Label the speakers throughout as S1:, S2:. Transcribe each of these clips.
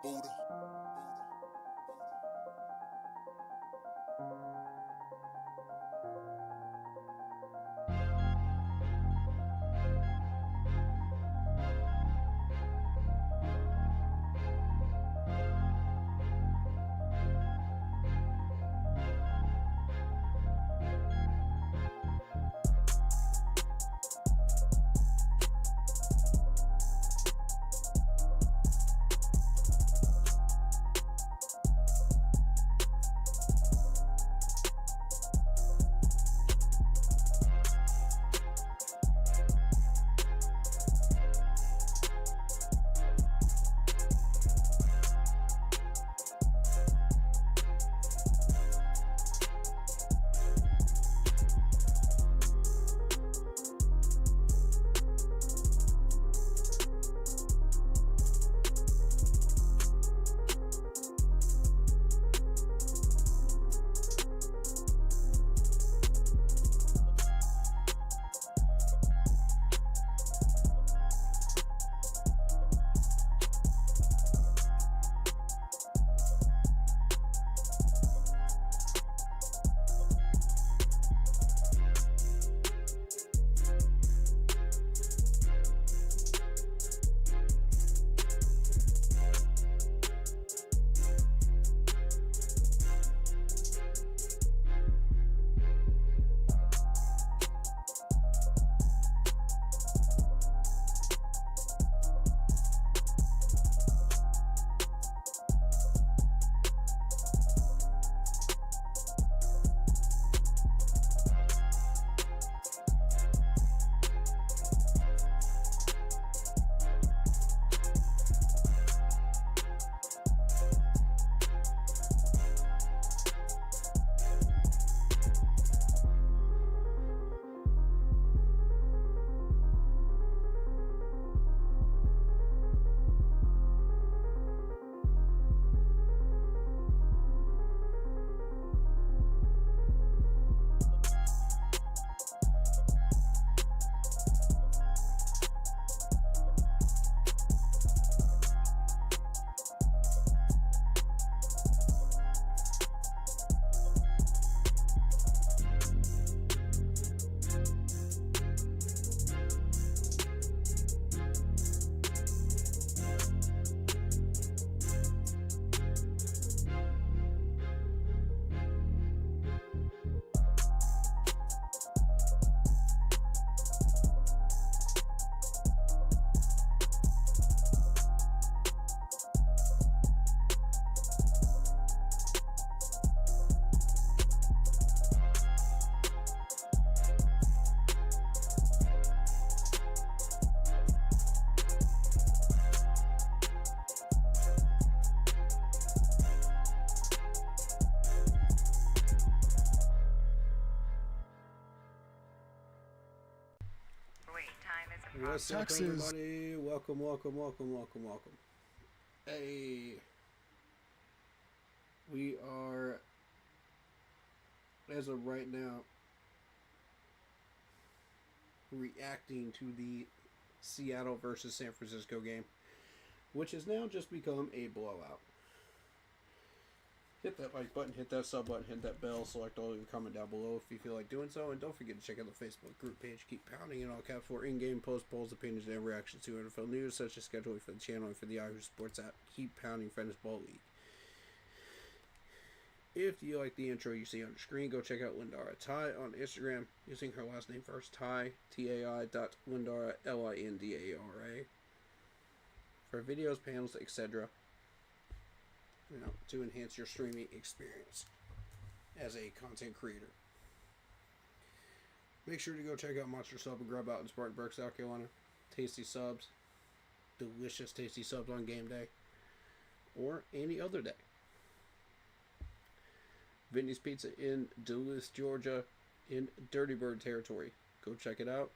S1: Buddha.
S2: What's up, everybody? Welcome. Hey, we are, as of right now, reacting to the Seattle versus San Francisco game, which has now just become a blowout. Hit that like button, hit that sub button, hit that bell, select all of your comment down below if you feel like doing so, and don't forget to check out the Facebook group page. Keep pounding in all caps for in-game posts, polls, opinions, and reactions to NFL news, such as scheduling for the channel and for the Yahoo Sports app. Keep pounding Fantasy Ball League. If you like the intro you see on the screen, go check out Lindara Ty on Instagram using her last name first, Ty, T-A-I Lindara, Lindara, for videos, panels, etc., to enhance your streaming experience as a content creator. Make sure to go check out Monster Sub and Grub out in Spartanburg, South Carolina. Tasty subs, delicious tasty subs on game day or any other day. Vinny's Pizza in Duluth, Georgia, in Dirty Bird territory. Go check it out.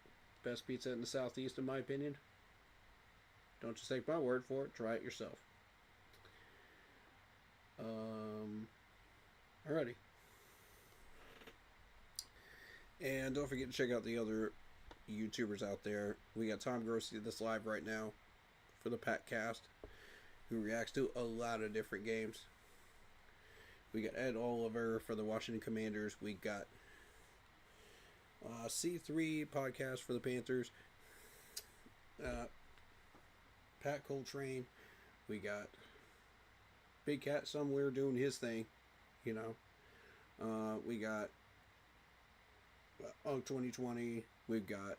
S2: Best pizza in the Southeast, in my opinion. Don't just take my word for it. Try it yourself. Alrighty. And don't forget to check out the other YouTubers out there. We got Tom Grossi this live right now for the Pat Cast. who reacts to a lot of different games. We got Ed Oliver for the Washington Commanders. We got C3 podcast for the Panthers. Pat Coltrane. We got Big Cat somewhere doing his thing, you know. We got 2020. We've got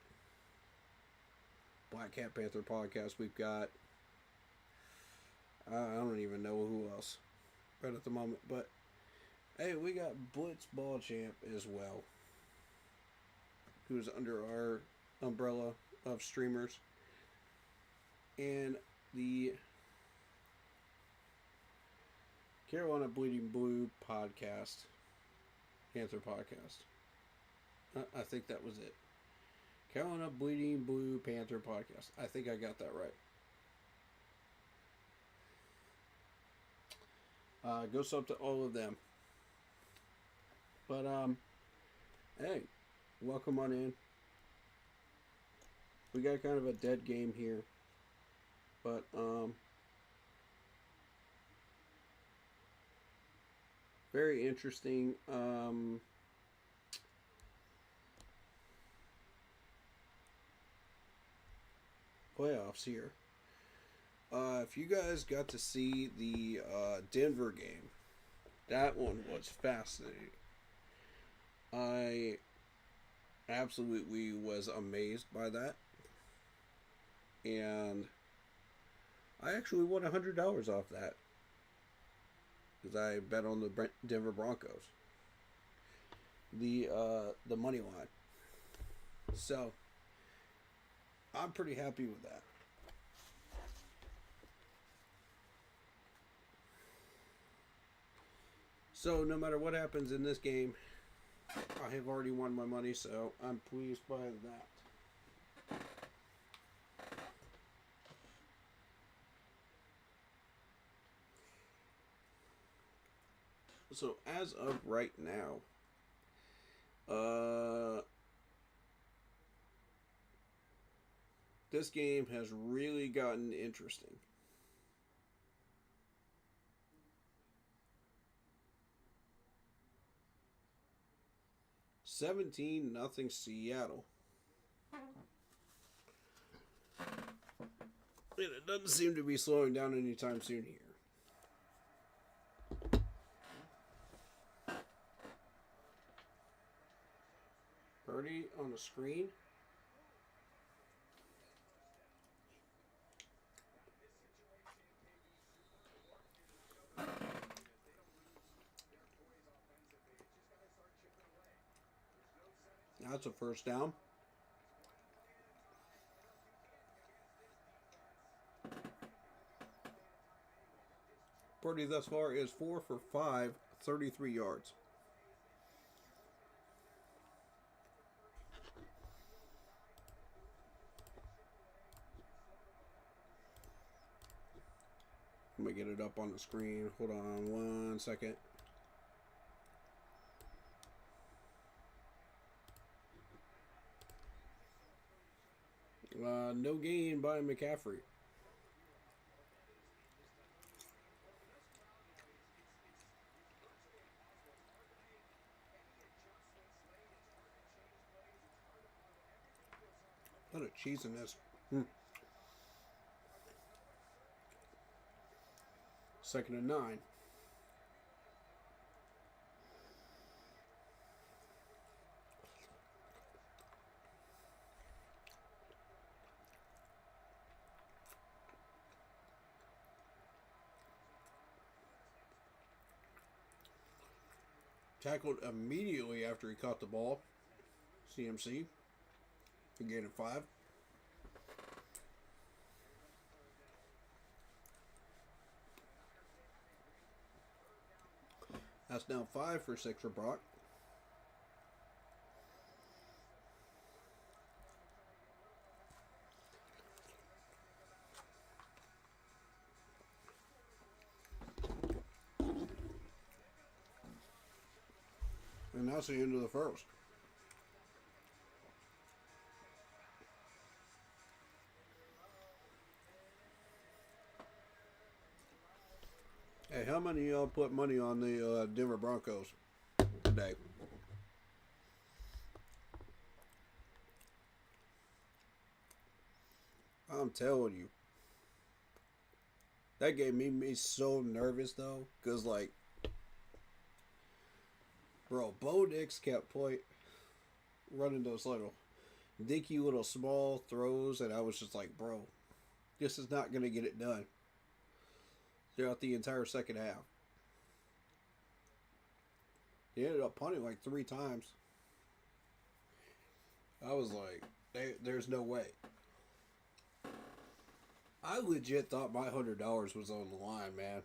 S2: Black Cat Panther podcast. We've got I don't even know who else right at the moment, but hey, we got Blitz Ball Champ as well, who's under our umbrella of streamers, and the Carolina Bleeding Blue podcast, Panther podcast. I think that was it. Carolina Bleeding Blue Panther podcast. I think I got that right. Goes up to all of them. But hey, welcome on in. We got kind of a dead game here, but very interesting. Playoffs here. If you guys got to see the Denver game, that one was fascinating. I absolutely was amazed by that, and I actually won $100 off that because I bet on the Denver Broncos, the money line. So I'm pretty happy with that. So no matter what happens in this game, I have already won my money, so I'm pleased by that. So as of right now, this game has really gotten interesting. $17-0 Seattle. And it doesn't seem to be slowing down anytime soon here. Birdie on the screen. That's a first down. Purdy thus far is 4 for 5, 33 yards. Let me get it up on the screen. Hold on 1 second. No gain by McCaffrey. A lot of cheese in this. 2nd and 9. Tackled immediately after he caught the ball. CMC. For gain of 5. That's now 5 for 6 for Brock. And that's the end of the first. Hey, how many of y'all put money on the Denver Broncos today? I'm telling you, that game made me so nervous though, cause like, bro, Bo Nix kept running those little dinky little small throws, and I was just like, bro, this is not gonna get it done throughout the entire second half. He ended up punting like 3 times. I was like, there's no way. I legit thought my $100 was on the line, man.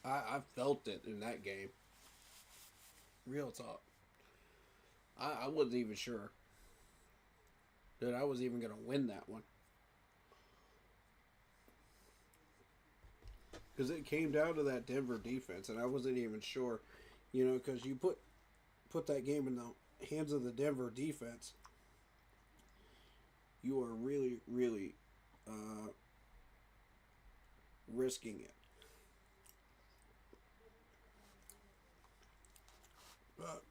S2: I felt it in that game. Real talk. I wasn't even sure that I was even going to win that one. Because it came down to that Denver defense, and I wasn't even sure. You know, because you put that game in the hands of the Denver defense, you are really, really risking it. But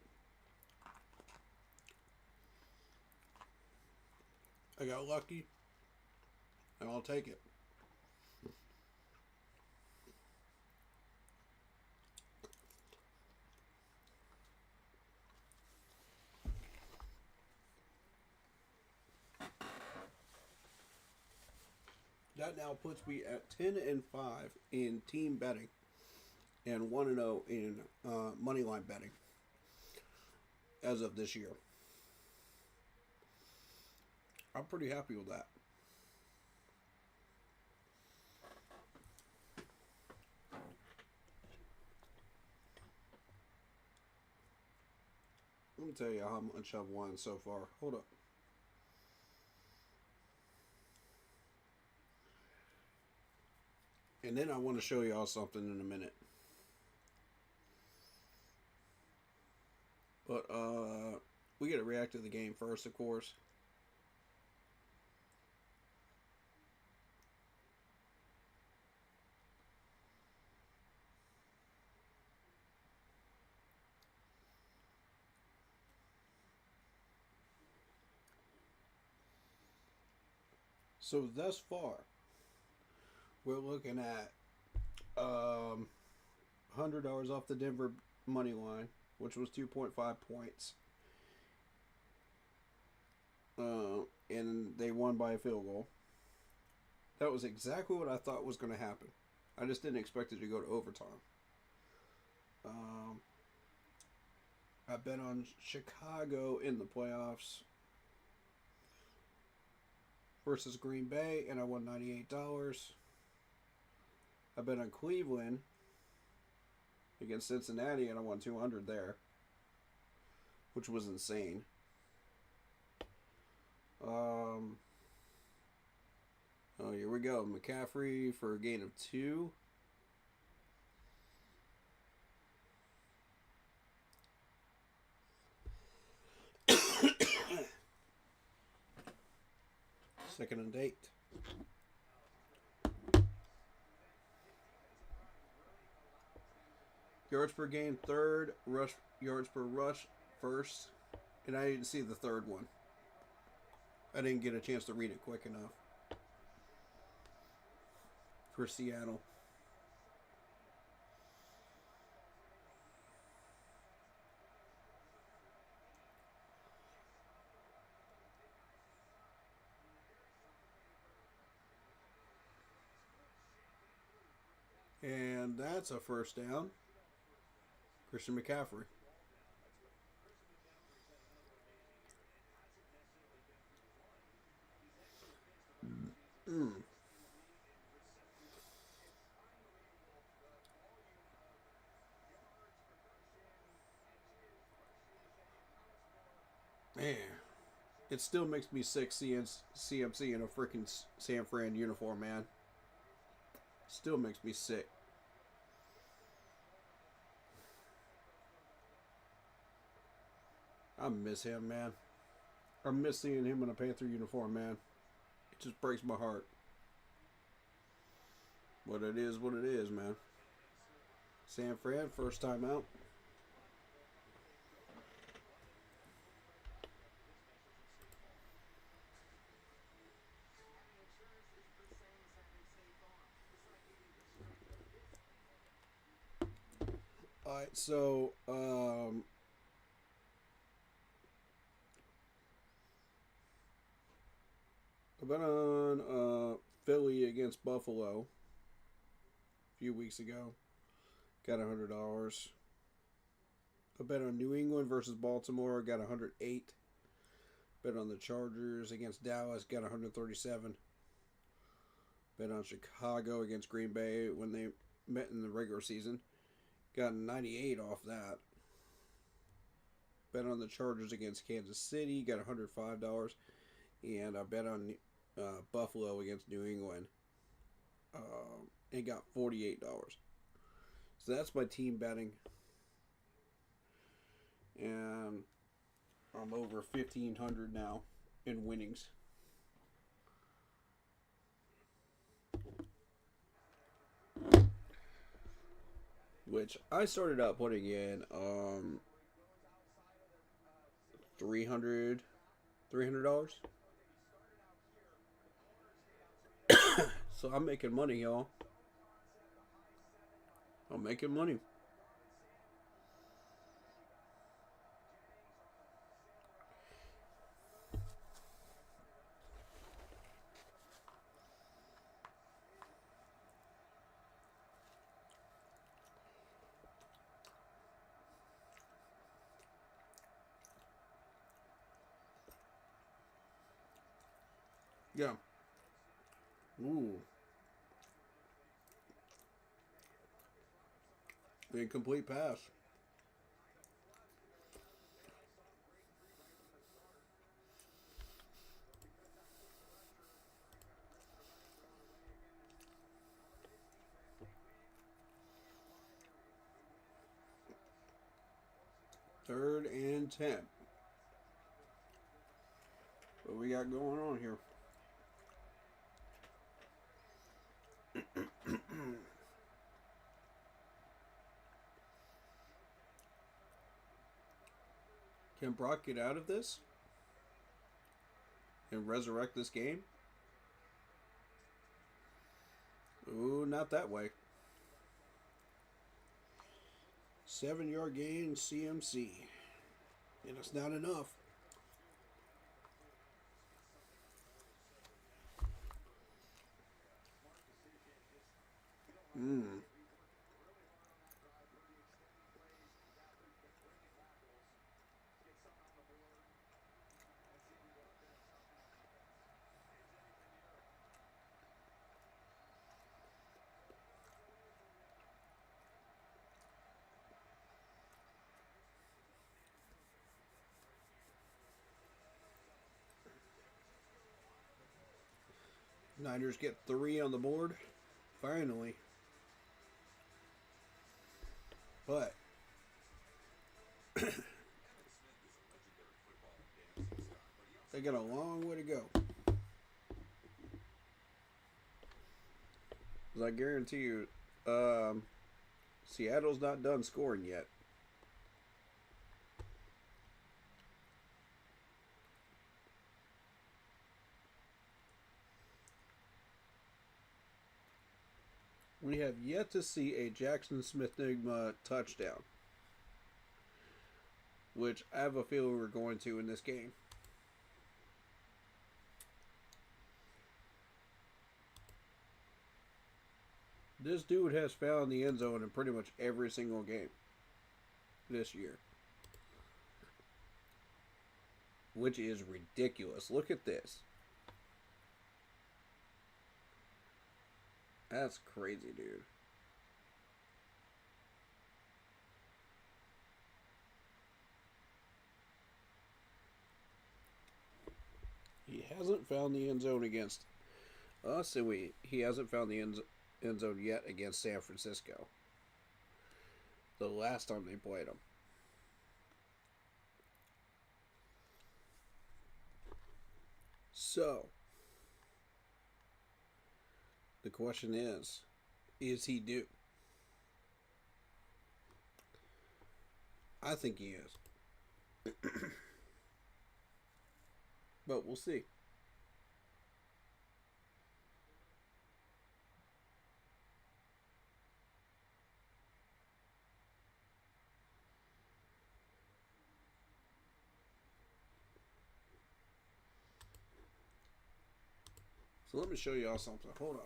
S2: I got lucky, and I'll take it. That now puts me at 10-5 in team betting and 1-0 in money line betting as of this year. I'm pretty happy with that. Let me tell you how much I've won so far. Hold up. And then I want to show y'all something in a minute. But we got to react to the game first, of course. So thus far, we're looking at $100 off the Denver money line, which was 2.5 points. And they won by a field goal. That was exactly what I thought was going to happen. I just didn't expect it to go to overtime. I bet on Chicago in the playoffs versus Green Bay, and I won $98. I bet on Cleveland against Cincinnati, and I won $200 there, which was insane. Oh, here we go. McCaffrey for a gain of 2. Second and 8. Yards per game, 3rd. Yards per rush, 1st. And I didn't see the 3rd one. I didn't get a chance to read it quick enough. For Seattle. And that's a first down. Christian McCaffrey. Man, it still makes me sick seeing CMC in a freaking San Fran uniform, man. Still makes me sick. I miss him, man. I miss seeing him in a Panther uniform, man. It just breaks my heart. But it is what it is, man. San Fran, first time out. Alright, so I bet on Philly against Buffalo a few weeks ago. Got $100. I bet on New England versus Baltimore. Got 108. Bet on the Chargers against Dallas. Got 137. Bet on Chicago against Green Bay when they met in the regular season. Got 98 off that. Bet on the Chargers against Kansas City. Got $105. And I bet on Buffalo against New England. And got $48. So that's my team betting. And I'm over 1,500 now in winnings. Which I started out putting in $300. So I'm making money, y'all. I'm making money. Yeah. Ooh. Incomplete pass. Third and 10. What we got going on here? Can Brock get out of this and resurrect this game? Ooh, not that way. 7-yard gain, CMC. And it's not enough. Niners get 3 on the board. Finally. But they got a long way to go. Because I guarantee you, Seattle's not done scoring yet. We have yet to see a Jackson Smith-Njigba touchdown, which I have a feeling we're going to in this game. This dude has found the end zone in pretty much every single game this year, which is ridiculous. Look at this. That's crazy, dude. He hasn't found the end zone against us, and he hasn't found the end zone yet against San Francisco. The last time they played him. So, the question is he due? I think he is. But we'll see. So let me show y'all something. Hold on.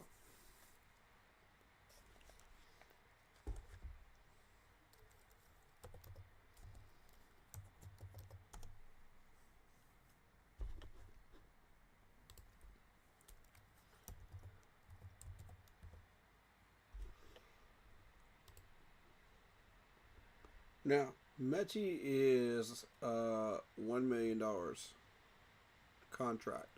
S2: Now, Mechie is $1 million contract.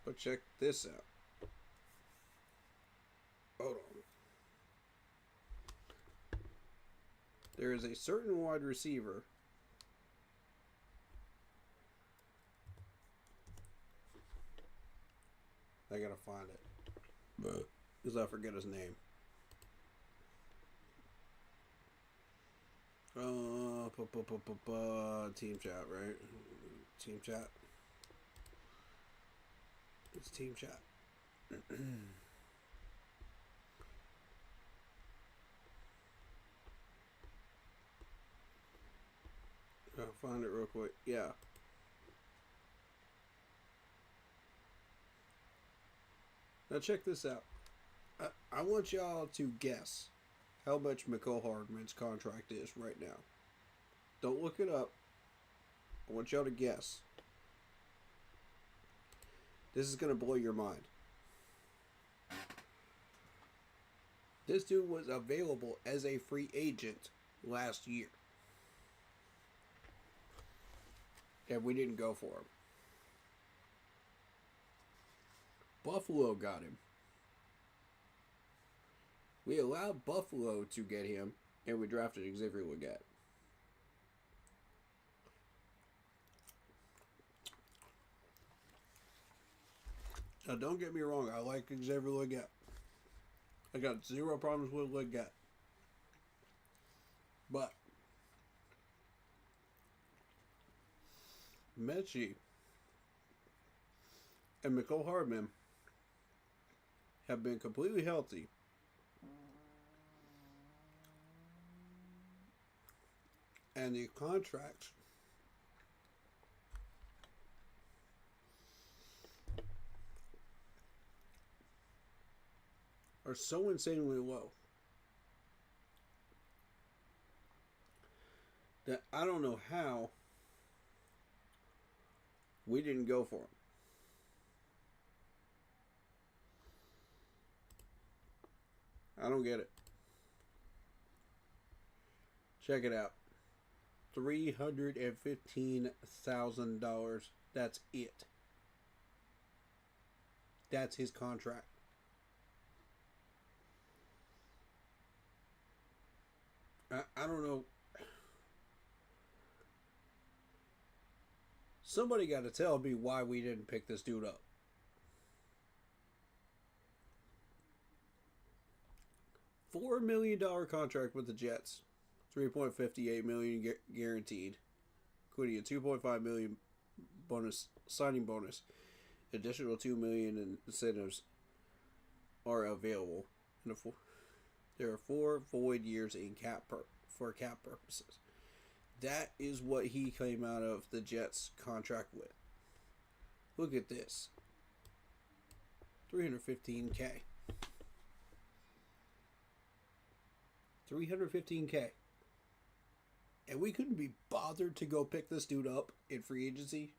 S2: But check this out. Hold on. There is a certain wide receiver I gotta find it. Because I forget his name. Team chat, right? Team chat. It's team chat. I'll find it real quick. Yeah. Now check this out. I want y'all to guess how much Mecole Hardman's contract is right now. Don't look it up. I want y'all to guess. This is going to blow your mind. This dude was available as a free agent last year. And we didn't go for him. Buffalo got him. We allowed Buffalo to get him, and we drafted Xavier Legette. Now, don't get me wrong. I like Xavier Legette. I got zero problems with Legette. But Mechie and Mecole Hardman have been completely healthy. And the contracts are so insanely low that I don't know how we didn't go for him. I don't get it. Check it out. $315,000. That's it. That's his contract. I don't know. Somebody got to tell me why we didn't pick this dude up. $4 million contract with the Jets. $3.58 million guaranteed, including a $2.5 million signing bonus. Additional $2 million in incentives are available. And there are 4 void years in for cap purposes. That is what he came out of the Jets contract with. Look at this. $315K. $315K. And we couldn't be bothered to go pick this dude up in free agency?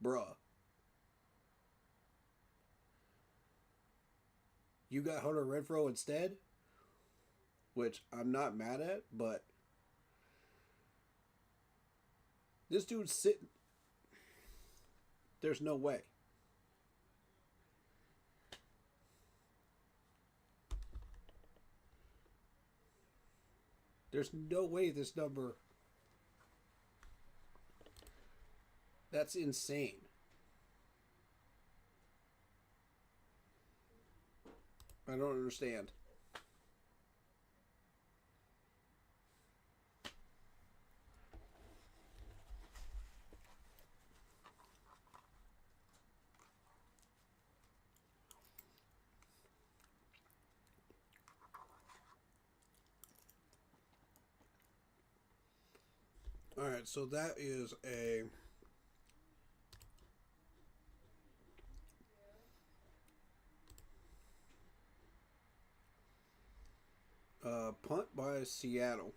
S2: Bruh. You got Hunter Renfrow instead? Which I'm not mad at, but this dude's sitting. There's no way. There's no way this number. That's insane. I don't understand. Alright, so that is a punt by Seattle.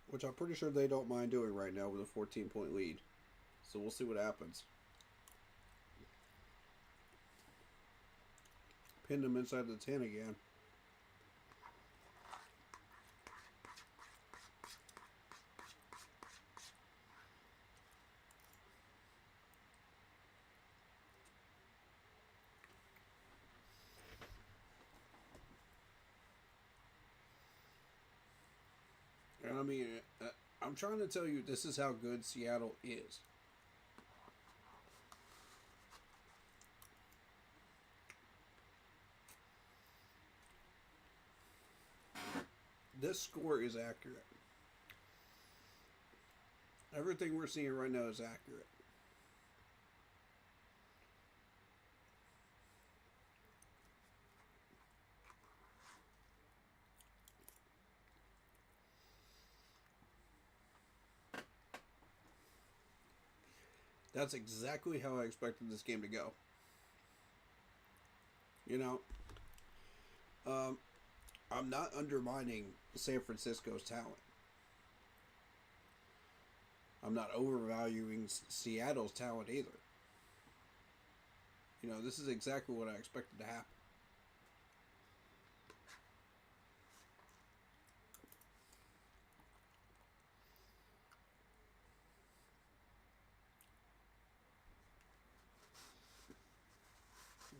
S2: Which I'm pretty sure they don't mind doing right now with a 14-point lead. So we'll see what happens. Pinned them inside the 10 again. And I mean, I'm trying to tell you, this is how good Seattle is. This score is accurate. Everything we're seeing right now is accurate. That's exactly how I expected this game to go. You know, I'm not undermining San Francisco's talent. I'm not overvaluing Seattle's talent either. You know, this is exactly what I expected to happen.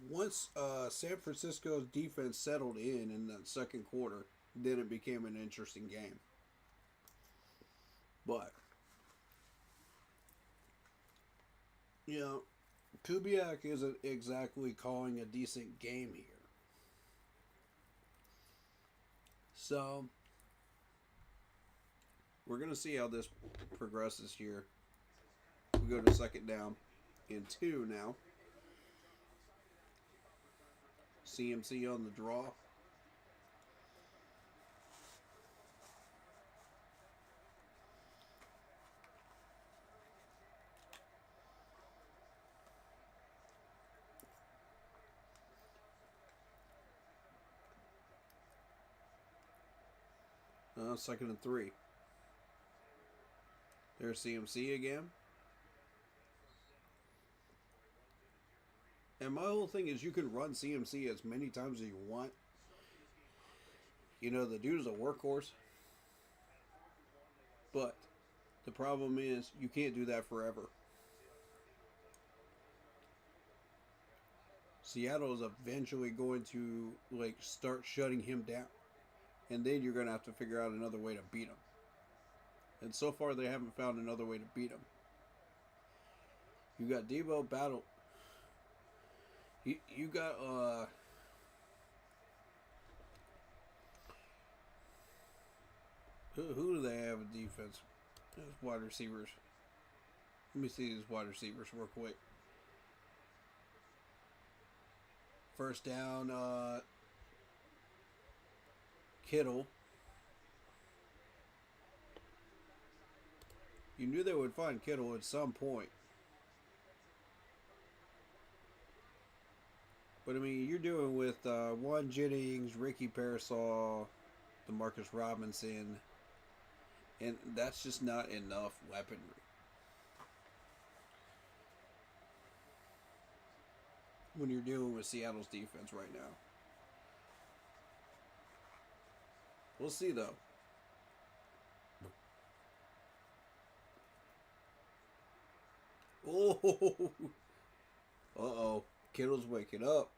S2: Once San Francisco's defense settled in that second quarter, then it became an interesting game. But, you know, Kubiak isn't exactly calling a decent game here. So, we're going to see how this progresses here. We go to second down in 2 now. CMC on the draw. Second and 3. There's CMC again. And my whole thing is you can run CMC as many times as you want. You know, the dude is a workhorse. But the problem is you can't do that forever. Seattle is eventually going to start shutting him down. And then you're going to have to figure out another way to beat him. And so far they haven't found another way to beat him. You got Debo battle. You got who do they have in defense? Those wide receivers. Let me see these wide receivers real quick. First down, Kittle. You knew they would find Kittle at some point. But I mean, you're doing with Juan Jennings, Ricky Parasol, DeMarcus Robinson, and that's just not enough weaponry. When you're dealing with Seattle's defense right now. We'll see, though. Oh! Uh-oh. Kittle's waking up.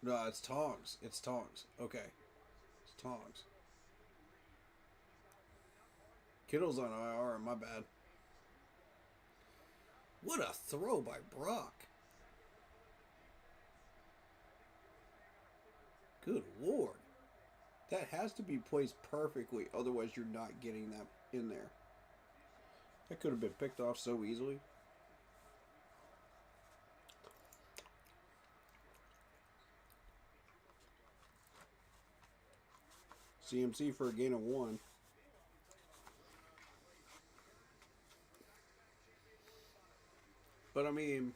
S2: No, it's Tongs. It's Tongs. Okay. It's Tongs. Kittle's on IR. My bad. What a throw by Brock. Good Lord. That has to be placed perfectly, otherwise you're not getting that in there. That could have been picked off so easily. CMC for a gain of 1. But I mean,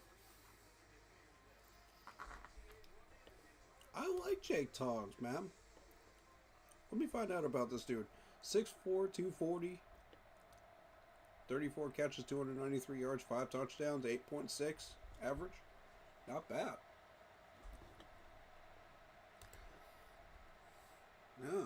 S2: I like Jake Tongs, man. Let me find out about this dude. 6'4", 240, 34 catches, 293 yards, 5 touchdowns, 8.6 average. Not bad. Yeah.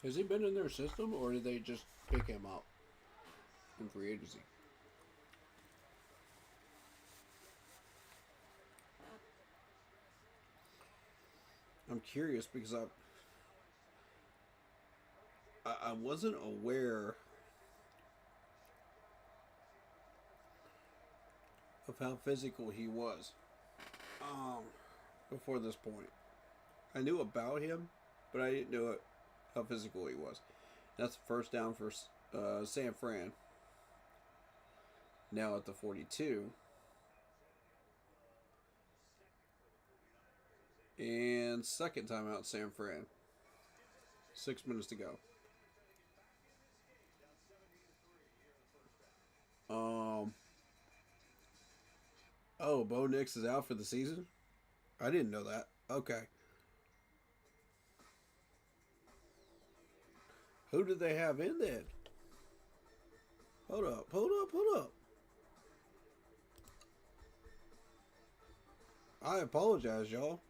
S2: Has he been in their system, or did they just pick him up in free agency? I'm curious because I wasn't aware of how physical he was before this point. I knew about him, but I didn't know how physical he was. That's the first down for San Fran. Now at the 42. And second time out, San Fran. 6 minutes to go. Oh, Bo Nix is out for the season? I didn't know that. Okay. Who did they have in then? Hold up. I apologize, y'all.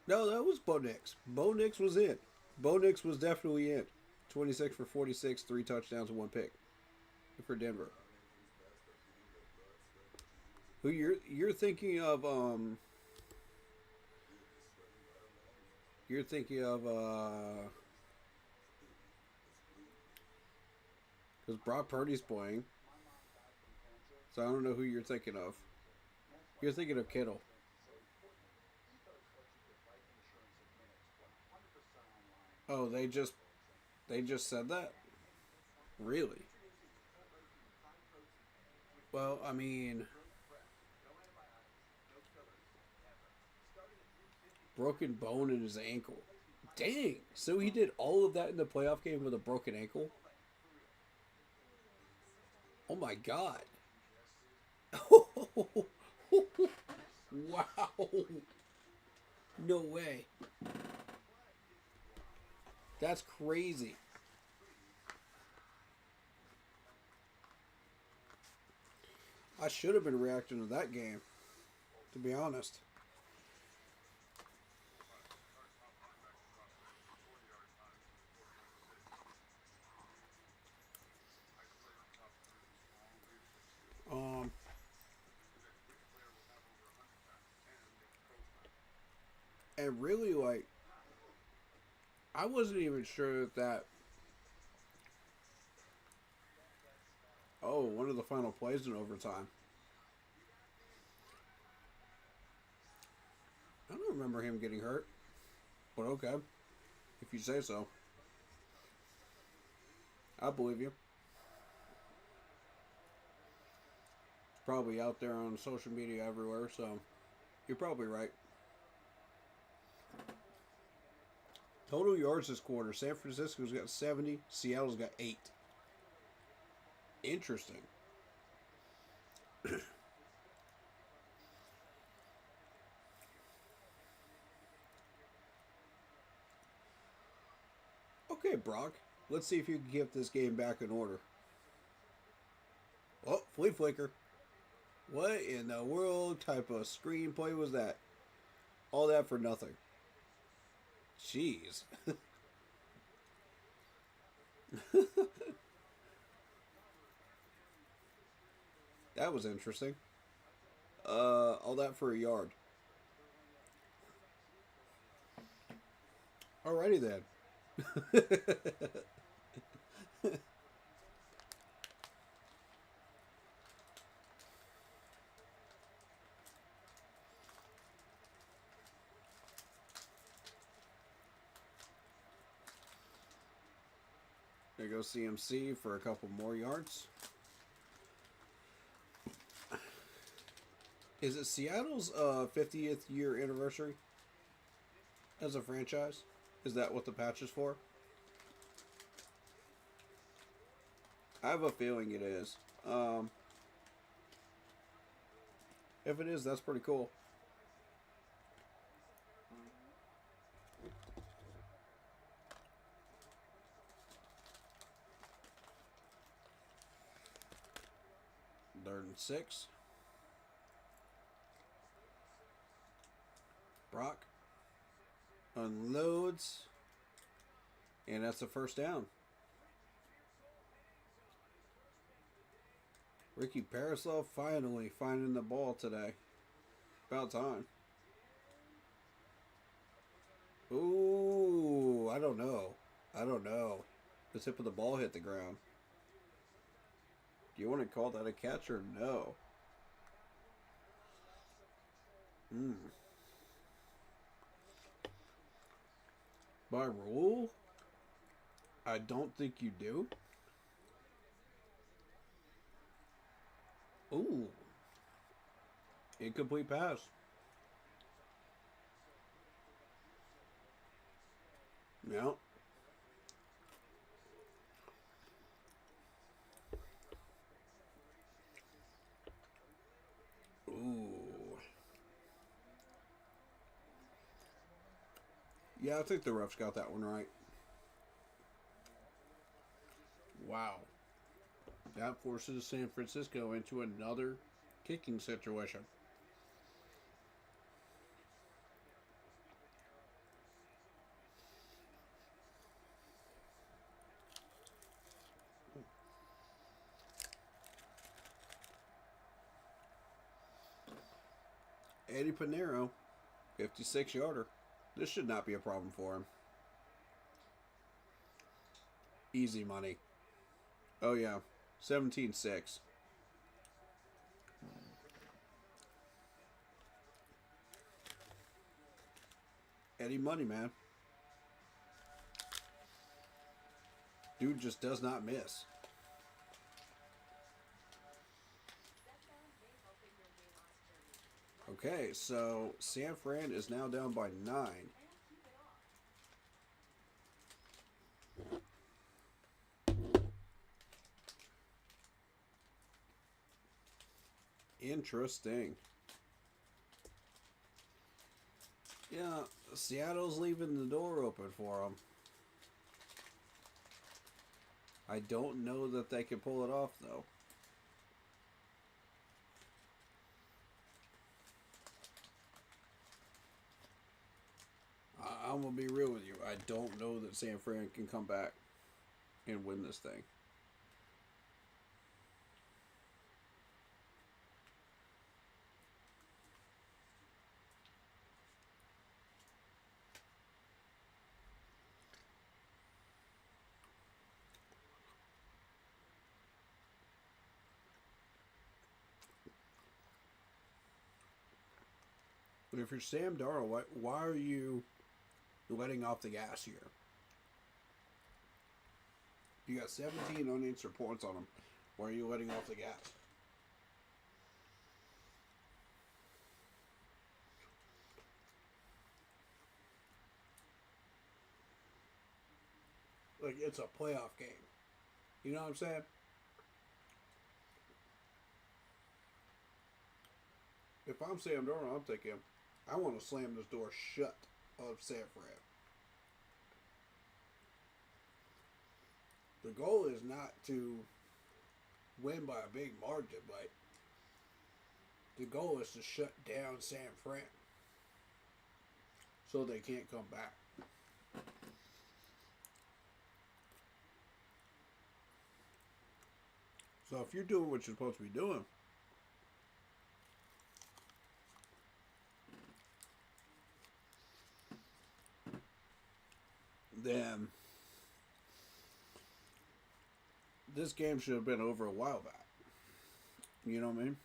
S2: No, that was Bo Nix. Bo Nix was in. Bo Nix was definitely in. 26 for 46, 3 touchdowns and 1 pick for Denver. Who you're thinking of? You're thinking of because Brock Purdy's playing. So I don't know who you're thinking of. You're thinking of Kittle. Oh, they just said that? Really? Well, I mean, broken bone in his ankle. Dang. So he did all of that in the playoff game with a broken ankle? Oh my god. Wow. No way. That's crazy. I should have been reacting to that game, to be honest. Um, and really, like, I wasn't even sure that. Oh, one of the final plays in overtime. I don't remember him getting hurt, but okay, if you say so. I believe you. It's probably out there on social media everywhere, so you're probably right. Total yards this quarter. San Francisco's got 70. Seattle's got 8. Interesting. Okay, Brock. Let's see if you can get this game back in order. Oh, flea flicker. What in the world type of screenplay was that? All that for nothing. Jeez. That was interesting. All that for a yard. Alrighty then. There goes CMC for a couple more yards. Is it Seattle's 50th year anniversary as a franchise? Is that what the patch is for? I have a feeling it is. If it is, that's pretty cool. Third and 6. Brock unloads, and that's a first down. Ricky Parasol finally finding the ball today. About time. Ooh, I don't know. The tip of the ball hit the ground. Do you want to call that a catch or no? By rule, I don't think you do. Ooh. Incomplete pass. Yeah. Ooh. Yeah, I think the refs got that one right. Wow. That forces San Francisco into another kicking situation. Eddie Pinheiro, 56-yarder. This should not be a problem for him. Easy money. Oh, yeah. 17-6. Eddie money, man. Dude just does not miss. Okay, so San Fran is now down by 9. Interesting. Yeah, Seattle's leaving the door open for them. I don't know that they can pull it off, though. I'm going to be real with you. I don't know that San Fran can come back and win this thing. But if you're Sam Darnold, why are you letting off the gas here? You got 17 unanswered points on him. Why are you letting off the gas? Like, it's a playoff game. You know what I'm saying? If I'm Sam Darnold, I'm thinking, I want to slam this door shut of San Fran. The goal is not to win by a big margin, but the goal is to shut down San Fran so they can't come back. So if you're doing what you're supposed to be doing, then this game should have been over a while back. You know what I mean?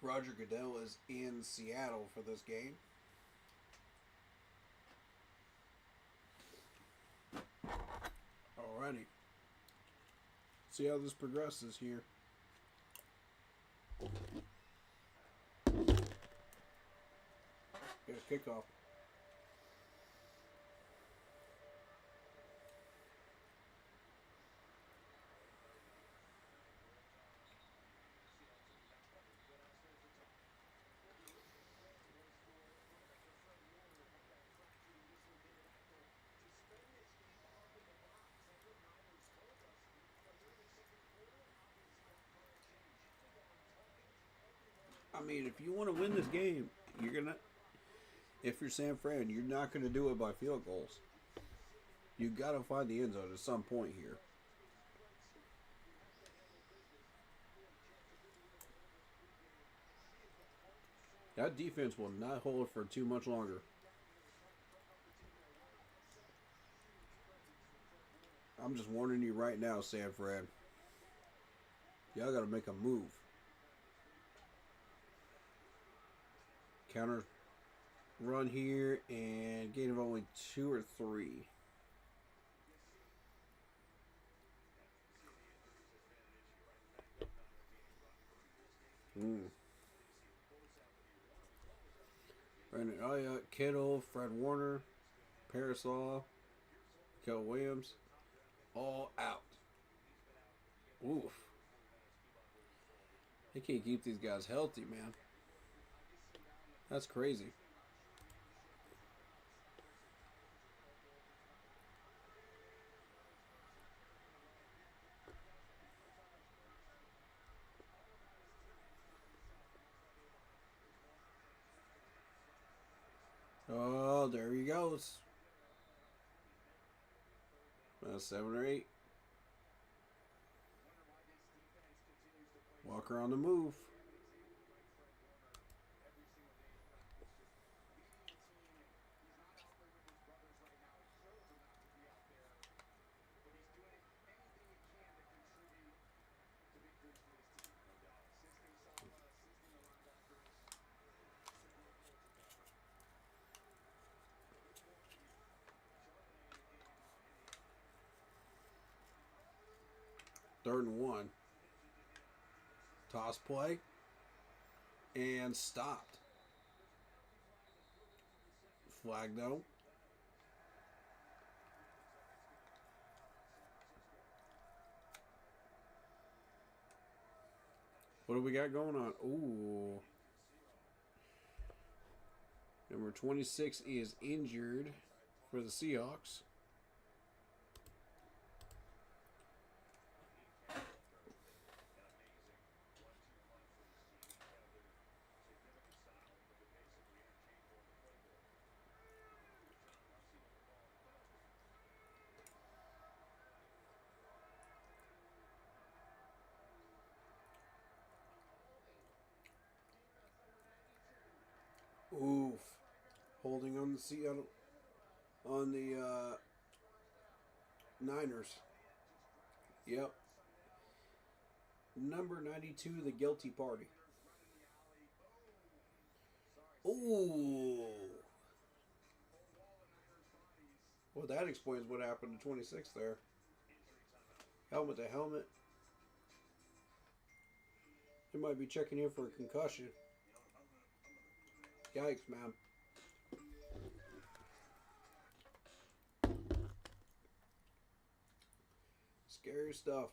S2: Roger Goodell is in Seattle for this game. Alrighty. See how this progresses here. Here's kickoff. I mean, if you want to win this game, you're gonna. If you're San Fran, you're not gonna do it by field goals. You gotta find the end zone at some point here. That defense will not hold it for too much longer. I'm just warning you right now, San Fran. Y'all gotta make a move. Counter run here and gain of only 2 or 3. Brandon Ayuk, Kittle, Fred Warner, Parasol, Kel Williams, all out. Oof. They can't keep these guys healthy, man. That's crazy. Oh, there he goes. 7 or 8. Walker on the move. Third and 1. Toss play. And stopped. Flag though. What do we got going on? Ooh. Number 26 is injured for the Seahawks. Oof. Holding on the Seattle, on the Niners. Yep. Number 92, the guilty party. Ooh. Well, that explains what happened to 26 there. Helmet to helmet. They might be checking in for a concussion. Yikes, man. Scary stuff.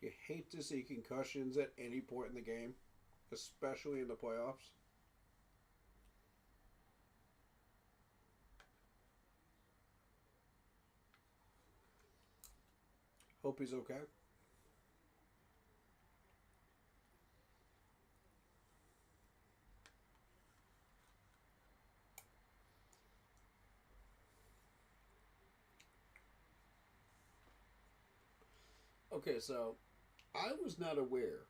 S2: You hate to see concussions at any point in the game, especially in the playoffs. Hope he's okay. Okay, so I was not aware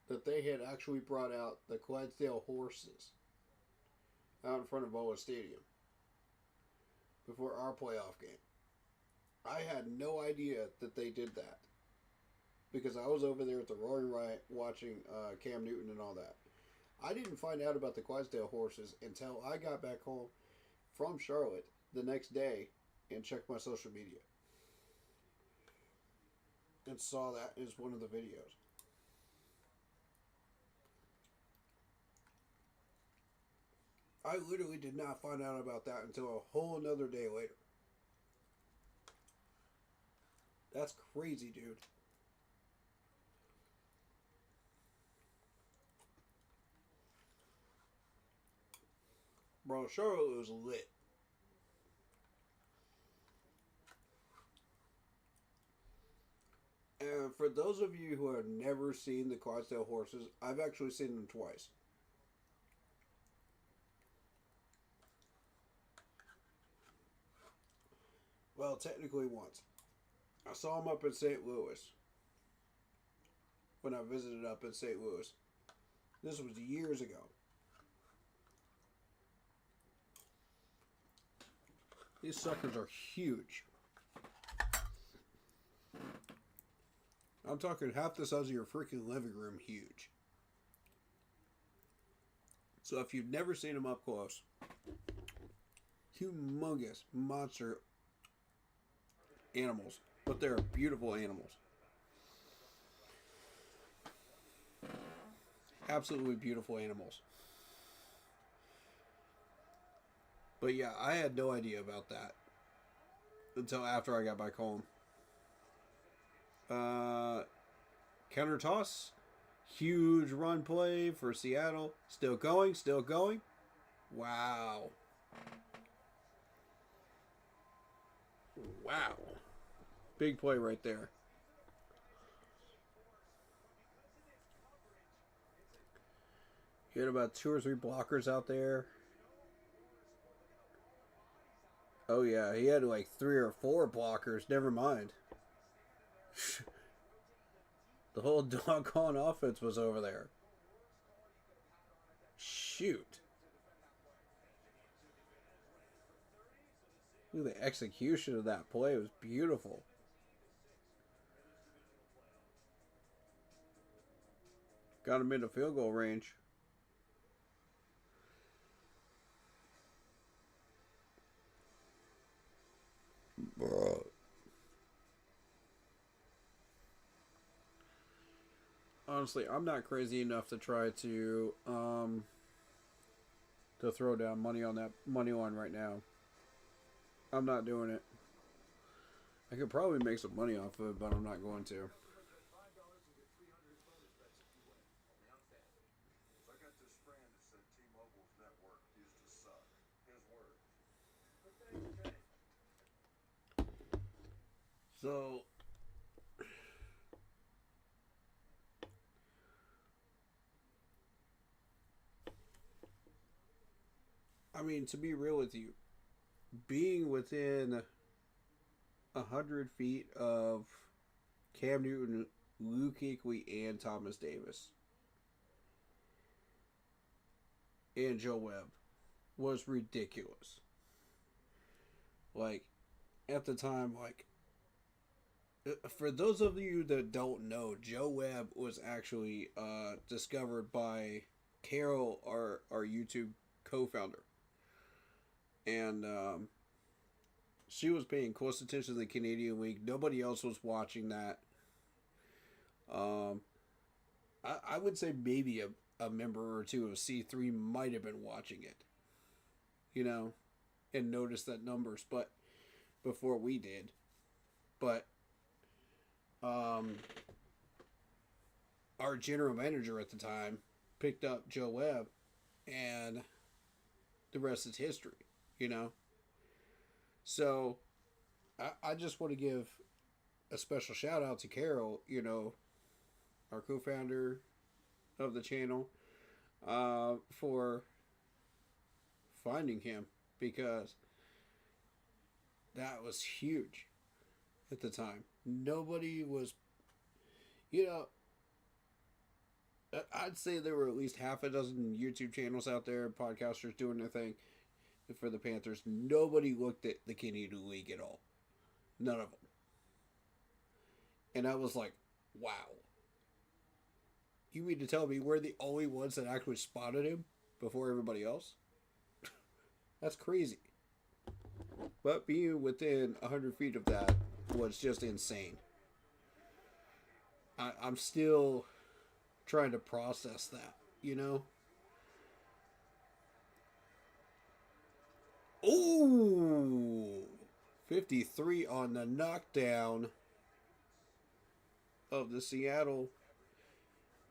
S2: that they had actually brought out the Clydesdale horses out in front of Boa Stadium before our playoff game. I had no idea that they did that because I was over there at the Roaring Riot watching Cam Newton and all that. I didn't find out about the Clydesdale horses until I got back home from Charlotte the next day and checked my social media and saw that as one of the videos. I literally did not find out about that until a whole another day later. That's crazy, dude. Bro, Charlotte was lit. And for those of you who have never seen the Clydesdale horses, I've actually seen them twice. Well, technically once. I saw them up in St. Louis when I visited up in St. Louis. This was years ago. These suckers are huge. I'm talking half the size of your freaking living room huge. So if you've never seen them up close, humongous monster animals, but they're beautiful animals. Absolutely beautiful animals. But yeah, I had no idea about that until after I got back home. Counter toss. Huge run play for Seattle. Still going, still going. Wow. Wow. Big play right there. He had about 2 or 3 blockers out there. Oh yeah, he had like 3 or 4 blockers. Never mind. The whole doggone offense was over there. Shoot. Look at the execution of that play. It was beautiful. Got him into field goal range. Honestly, I'm not crazy enough to try to throw down money on that money line right now. I'm not doing it. I could probably make some money off of it, but I'm not going to. So, I mean, to be real with you, being within 100 feet of Cam Newton, Luke Kuechly, and Thomas Davis, and Joe Webb was ridiculous. Like, at the time, like, for those of you that don't know, Joe Webb was actually discovered by Carol, our YouTube co-founder. And she was paying close attention to the Canadian League. Nobody else was watching that. I would say maybe a member or two of C3 might have been watching it. You know, and noticed that numbers, but before we did. But our general manager at the time picked up Joe Webb, and the rest is history, you know? So, I just want to give a special shout out to Carol, you know, our co-founder of the channel, for finding him, because That was huge at the time. Nobody was, you know, I'd say there were at least half a dozen YouTube channels out there, podcasters doing their thing for the Panthers. Nobody looked at the Canadian League at all. None of them. And I was like, wow. You mean to tell me we're the only ones that actually spotted him before everybody else? That's crazy. But being within 100 feet of that was just insane. I'm still trying to process that, you know? Ooh! 53 on the knockdown of the Seattle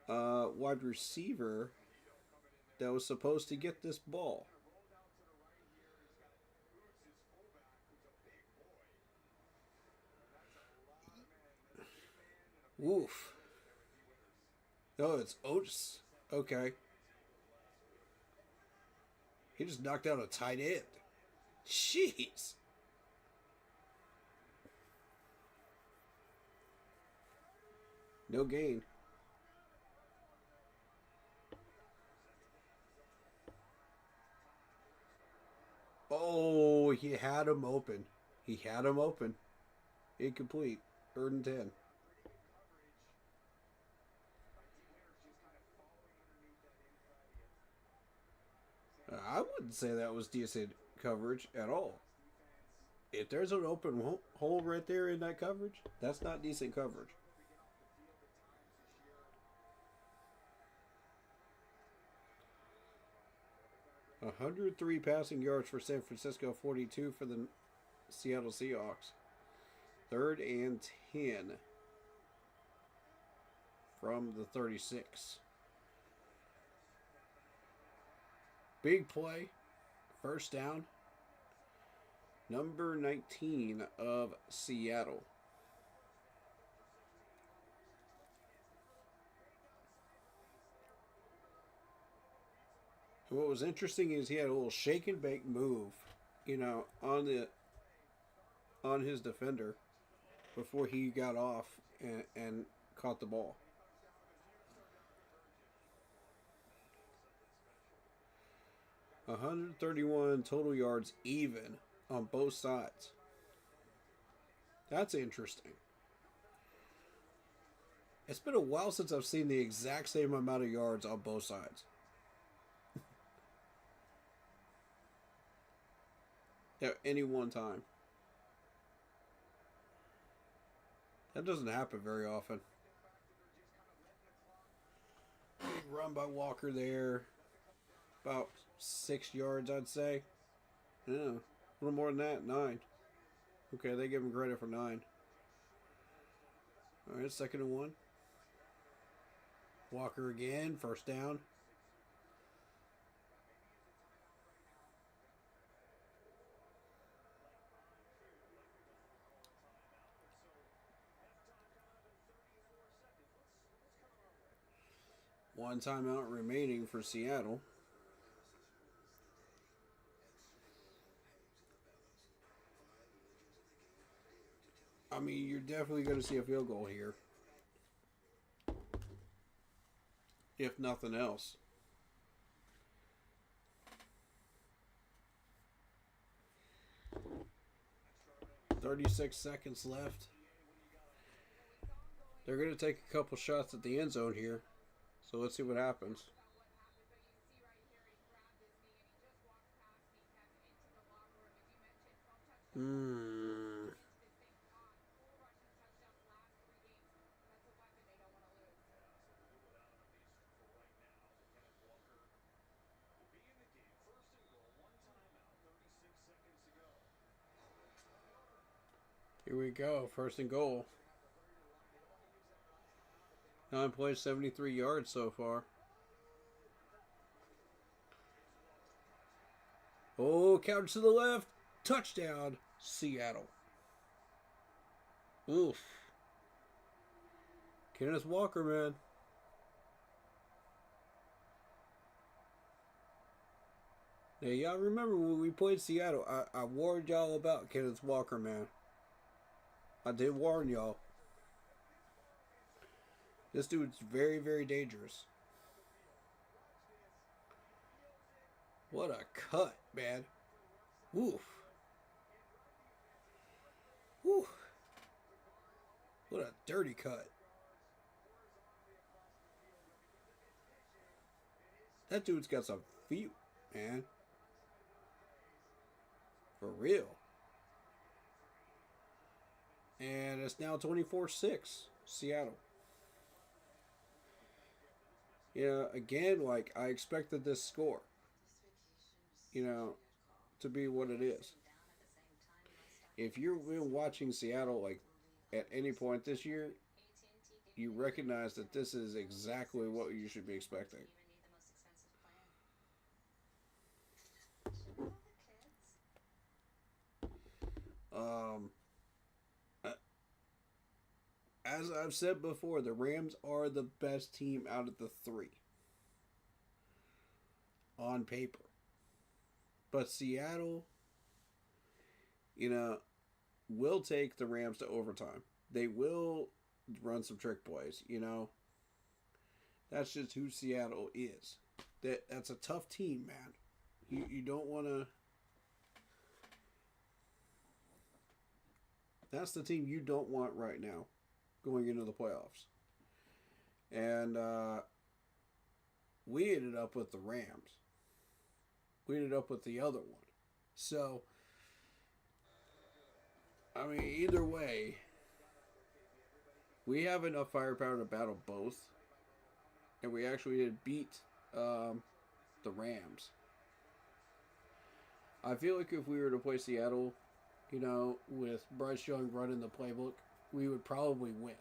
S2: wide receiver that was supposed to get this ball. Oof. Oh, it's Oates. Okay. He just knocked out a tight end. Jeez. No gain. Oh, he had him open. He had him open. Incomplete. 3rd and 10. I wouldn't say that was decent coverage at all. If there's an open hole right there in that coverage, that's not decent coverage. – 103 passing yards for San Francisco, 42 for the Seattle Seahawks. 3rd and 10 from the 36. Big play. 1st down. Number 19 of Seattle. And what was interesting is he had a little shake and bake move, you know, on his defender before he got off and caught the ball. 131 total yards even on both sides. That's interesting. It's been a while since I've seen the exact same amount of yards on both sides. At any one time. That doesn't happen very often. Big run by Walker there. About 6 yards, I'd say. Yeah, a little more than that, 9. Okay, they give him credit for 9. All right, 2nd and 1. Walker again, 1st down. One timeout remaining for Seattle. I mean, you're definitely going to see a field goal here. If nothing else. .36 seconds left. They're going to take a couple shots at the end zone here. So let's see what happens. Here we go. 1st and goal. 9 plays, 73 yards so far. Oh, counter to the left. Touchdown, Seattle. Oof. Kenneth Walker, man. Now, y'all remember when we played Seattle, I warned y'all about Kenneth Walker, man. I did warn y'all. This dude's very, very dangerous. What a cut, man. Woof. Woof. What a dirty cut. That dude's got some feet, man. For real. And it's now 24-6, Seattle. Again, like, I expected this score, you know, to be what it is. If you've been watching Seattle, like, at any point this year, you recognize that this is exactly what you should be expecting. Um, as I've said before, the Rams are the best team out of the three on paper. But Seattle, will take the Rams to overtime. They will run some trick plays. That's just who Seattle is. That's a tough team, man. You don't want to. That's the team you don't want right now going into the playoffs. And we ended up with the Rams. We ended up with the other one. So, I mean, either way, we have enough firepower to battle both. And we actually did beat the Rams. I feel like if we were to play Seattle, with Bryce Young running the playbook, we would probably win.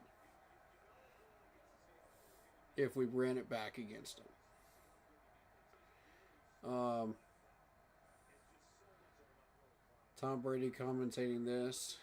S2: If we ran it back against them. Tom Brady commentating this.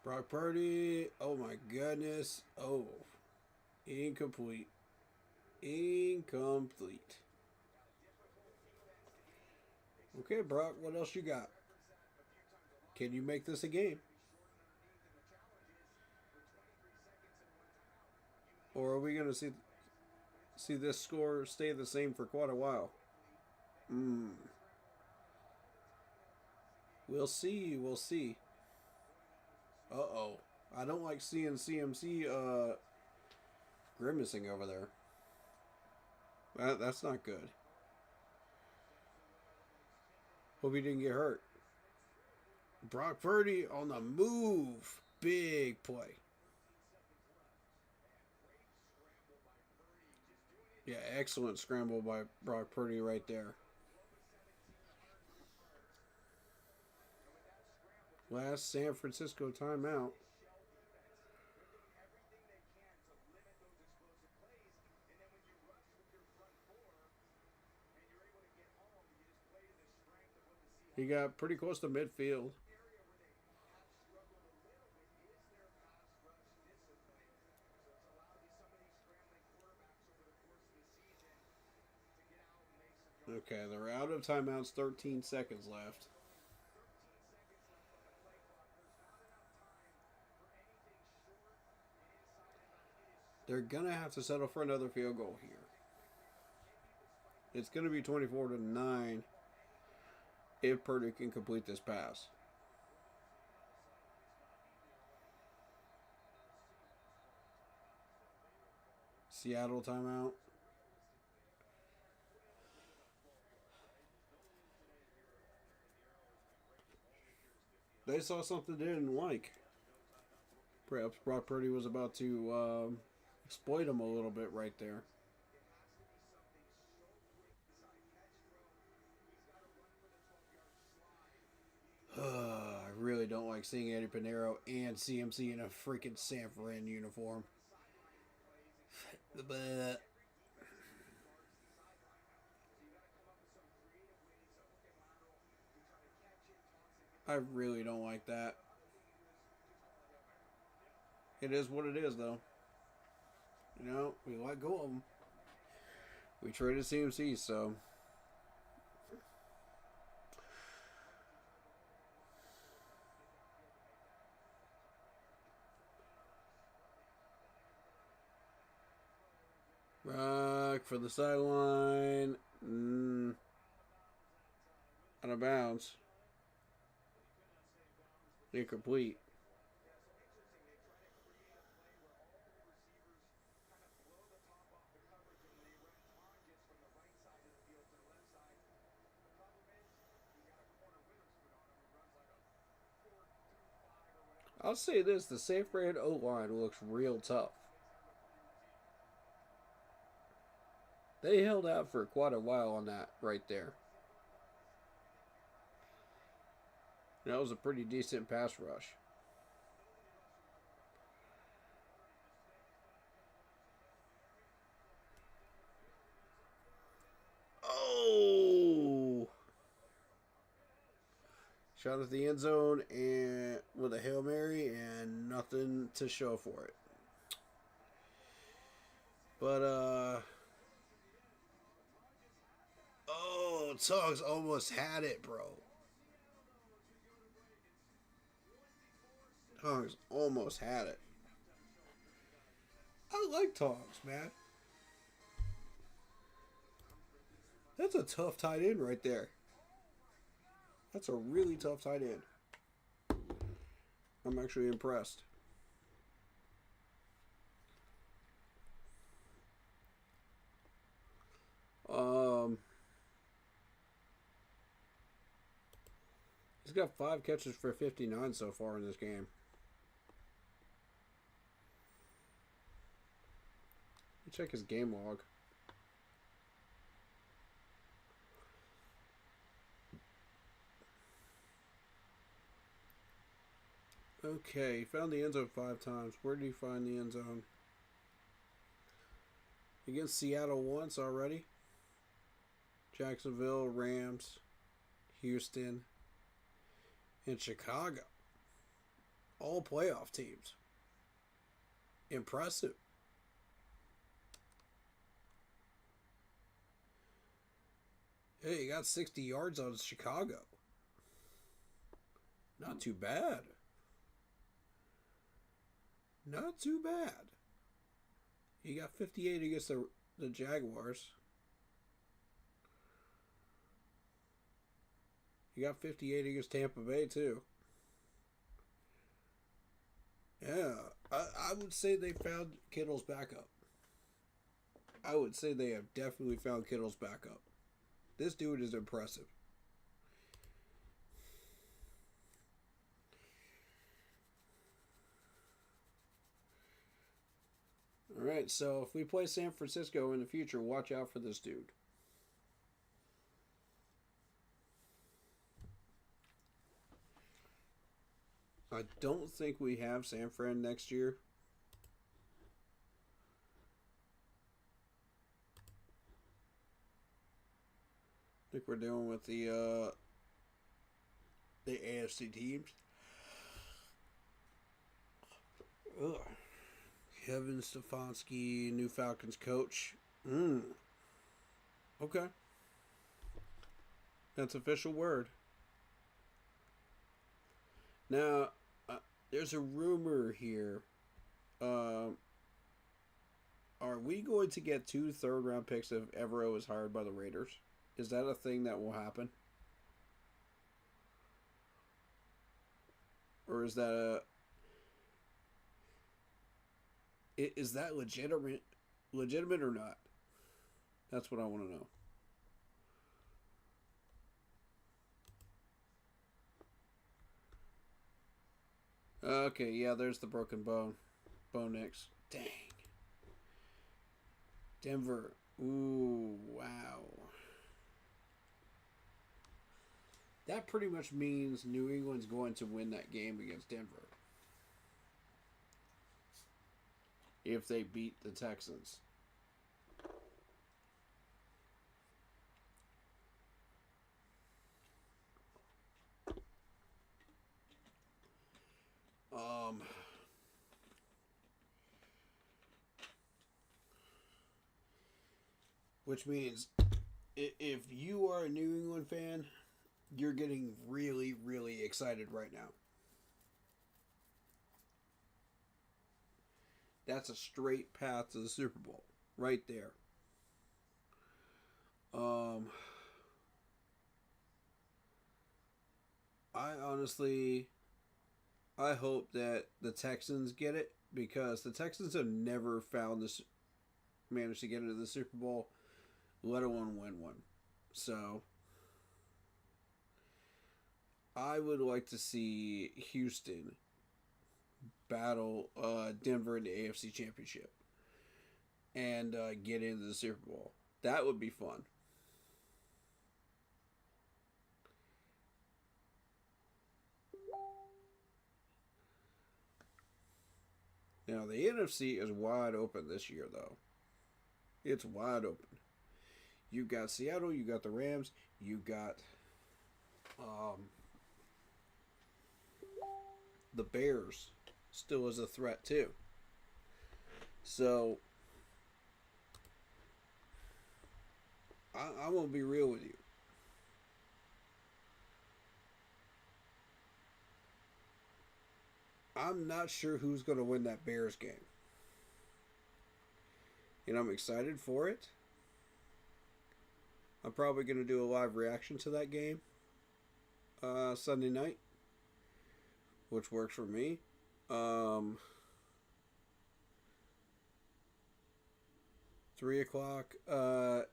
S2: Brock Purdy, oh my goodness. Oh, incomplete. Incomplete. Okay, Brock, what else you got? Can you make this a game? Or are we going to see this score stay the same for quite a while? We'll see. We'll see. Uh-oh. I don't like seeing CMC grimacing over there. That's not good. Hope he didn't get hurt. Brock Purdy on the move. Big play. Yeah, excellent scramble by Brock Purdy right there. Last San Francisco timeout. He got pretty close to midfield. Okay, they're out of timeouts. 13 seconds left. They're going to have to settle for another field goal here. It's going to be 24-9 if Purdy can complete this pass. Seattle timeout. They saw something they didn't like. Perhaps Brock Purdy was about to exploit him a little bit right there. I really don't like seeing Eddie Pinheiro and CMC in a freaking San Fran uniform. But I really don't like that. It is what it is, though. You know, we let go of them. We traded CMC, so. Rock for the sideline. Out of bounds. Incomplete. I'll say this, the San Fran O-line looks real tough. They held out for quite a while on that right there. That was a pretty decent pass rush. Oh! Shot at the end zone and with a Hail Mary and nothing to show for it. But oh, Tuggs almost had it, bro. Tuggs almost had it. I like Tuggs, man. That's a tough tight end right there. That's a really tough tight end. I'm actually impressed. He's got 5 catches for 59 so far in this game. Check his game log. Okay, he found the end zone 5 times. Where did he find the end zone? Against Seattle once already. Jacksonville, Rams, Houston, and Chicago. All playoff teams. Impressive. Hey, he got 60 yards on Chicago. Not too bad. Not too bad. He got 58 against the Jaguars. He got 58 against Tampa Bay, too. Yeah, I would say they found Kittle's backup. I would say they have definitely found Kittle's backup. This dude is impressive. Alright, so if we play San Francisco in the future, watch out for this dude. I don't think we have San Fran next year. I think we're dealing with the AFC teams. Ugh. Kevin Stefanski, new Falcons coach. Okay. That's official word. Now, there's a rumor here. Are we going to get 2 third-round picks if Evero is hired by the Raiders? Is that a thing that will happen? Or is that is that legitimate or not? That's what I want to know. Okay, yeah, there's the broken bone. Bone X. Dang. Denver. Ooh, wow. That pretty much means New England's going to win that game against Denver if they beat the Texans. Um, which means if you are a New England fan, you're getting really, really excited right now. That's a straight path to the Super Bowl right there. Um, I honestly, I hope that the Texans get it because the Texans have never found this, managed to get into the Super Bowl, let alone win one. So I would like to see Houston battle Denver in the AFC Championship and get into the Super Bowl. That would be fun. Now, the NFC is wide open this year, though. It's wide open. You've got Seattle, you got the Rams, you got the Bears still as a threat, too. So, I'm going to be real with you. I'm not sure who's going to win that Bears game. And I'm excited for it. I'm probably going to do a live reaction to that game Sunday night, which works for me. 3 o'clock AFC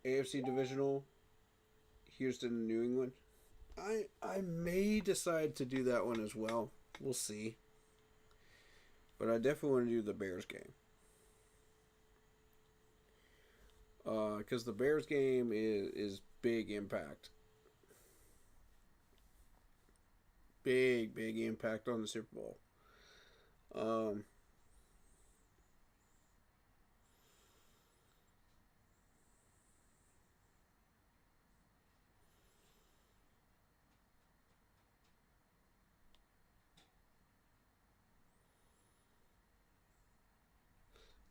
S2: divisional, Houston and New England. I may decide to do that one as well. We'll see. But I definitely want to do the Bears game. Because the Bears game is big impact. Big impact on the Super Bowl.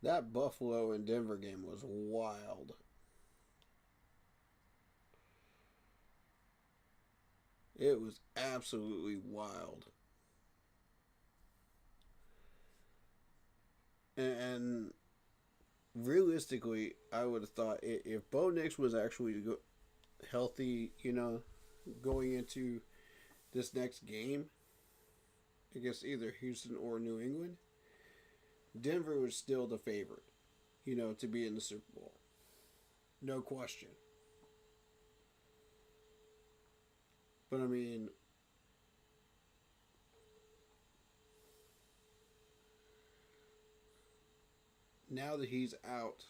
S2: That Buffalo and Denver game was wild. It was absolutely wild. And realistically, I would have thought if Bo Nix was actually healthy, going into this next game against either Houston or New England, Denver was still the favorite, to be in the Super Bowl. No question. But I mean, now that he's out,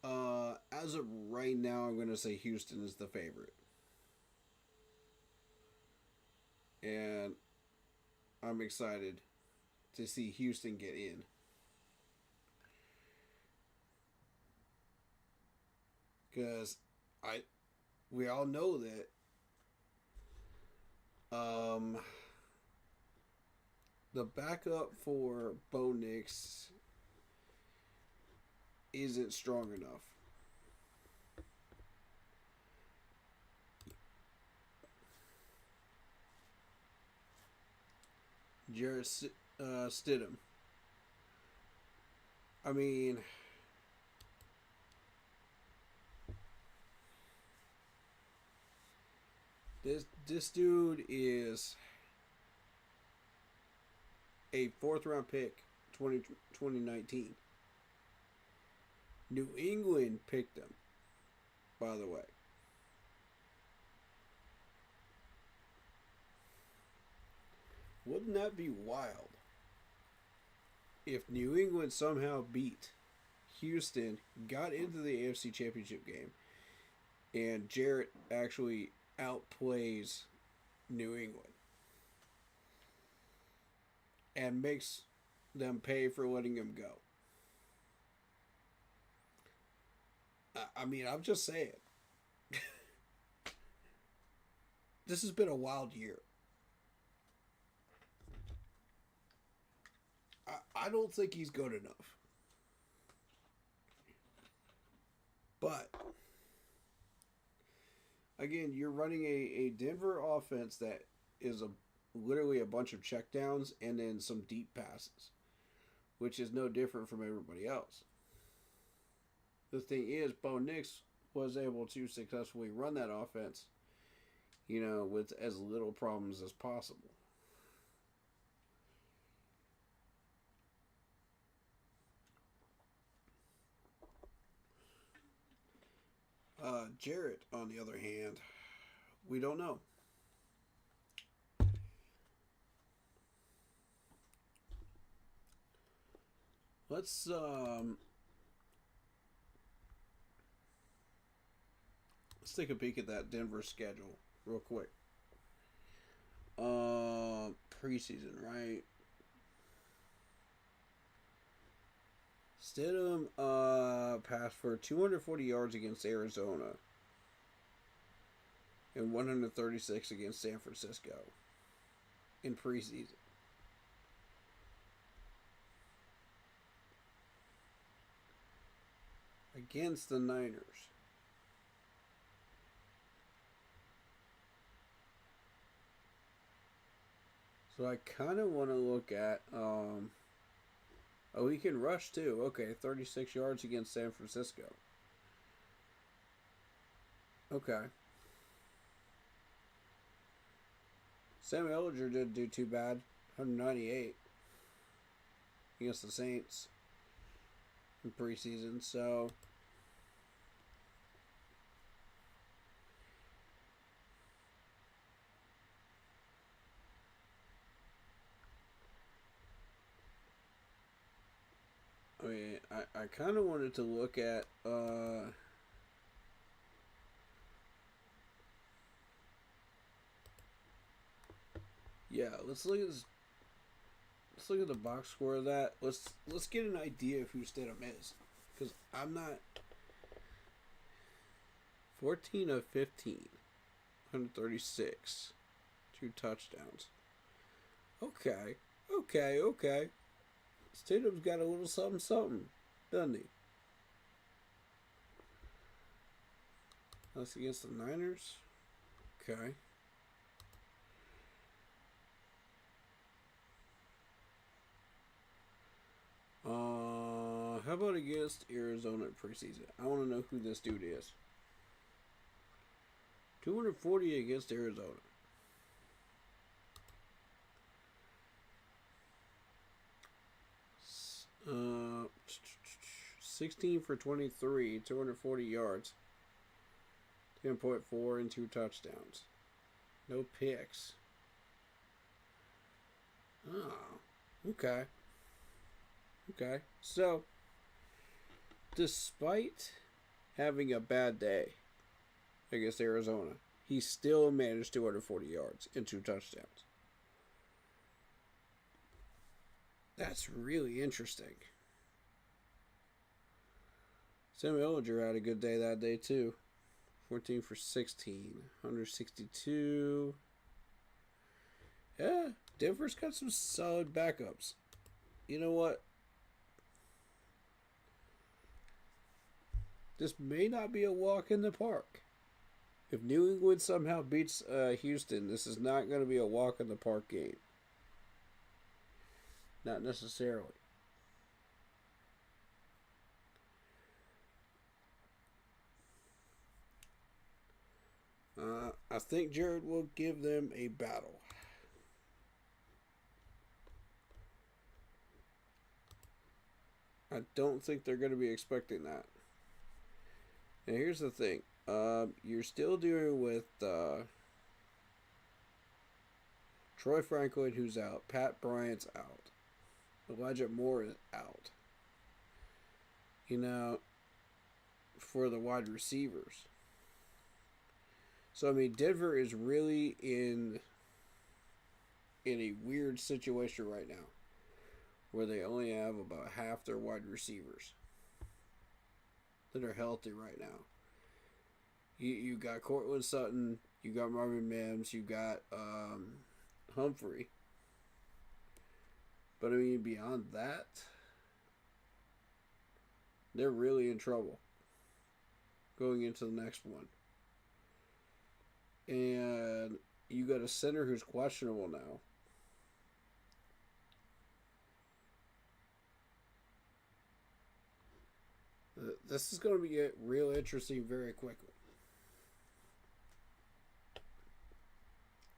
S2: as of right now, I'm going to say Houston is the favorite. And I'm excited to see Houston get in. Because we all know that the backup for Bo Nix isn't strong enough. Jarrett Stidham. I mean, this dude is a 4th-round pick, 2019. New England picked him, by the way. Wouldn't that be wild if New England somehow beat Houston got into the AFC Championship game, and Jarrett actually outplays New England and makes them pay for letting him go. I mean, I'm just saying. This has been a wild year. I don't think he's good enough. But, again, you're running a Denver offense that is literally a bunch of checkdowns and then some deep passes, which is no different from everybody else. The thing is, Bo Nix was able to successfully run that offense, with as little problems as possible. Jarrett, on the other hand, we don't know. Let's take a peek at that Denver schedule real quick. Preseason, right? Stidham passed for 240 yards against Arizona and 136 against San Francisco in preseason. Against the Niners. So I kind of want to look at, he can rush too. Okay, 36 yards against San Francisco. Okay. Sam Ellinger didn't do too bad. 198 against the Saints in preseason, so... I mean, I kind of wanted to look at, yeah, let's look at this. Let's look at the box score of that. Let's get an idea of who Stidham is, because I'm not. 14 of 15, 136, 2 touchdowns. Okay. Stidham's got a little something, doesn't he? That's against the Niners. Okay. How about against Arizona in preseason? I want to know who this dude is. 240 against Arizona. 16 for 23, 240 yards, 10.4 and 2 touchdowns. No picks. Oh, okay. Okay. So, despite having a bad day against Arizona, he still managed 240 yards and 2 touchdowns. That's really interesting. Sam Ellinger had a good day that day, too. 14 for 16, 162. Yeah, Denver's got some solid backups. You know what? This may not be a walk in the park. If New England somehow beats Houston, this is not going to be a walk in the park game. Not necessarily. I think Jared will give them a battle. I don't think they're going to be expecting that. Now, here's the thing. You're still dealing with Troy Franklin, who's out. Pat Bryant's out. Elijah Moore is out. you know, for the wide receivers. So I mean, Denver is really in a weird situation right now, where they only have about half their wide receivers that are healthy right now. You got Cortland Sutton, you got Marvin Mims, you got Humphrey. But I mean, beyond that, they're really in trouble going into the next one. And you got a center who's questionable now. This is going to be real interesting very quickly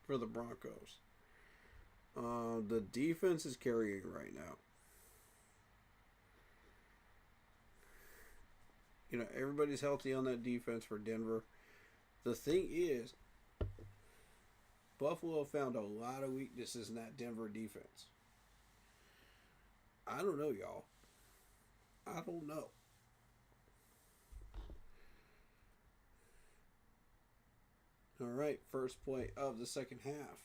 S2: for the Broncos. The defense is carrying right now. You know, everybody's healthy on that defense for Denver. The thing is, Buffalo found a lot of weaknesses in that Denver defense. I don't know, y'all. I don't know. All right, first play of the second half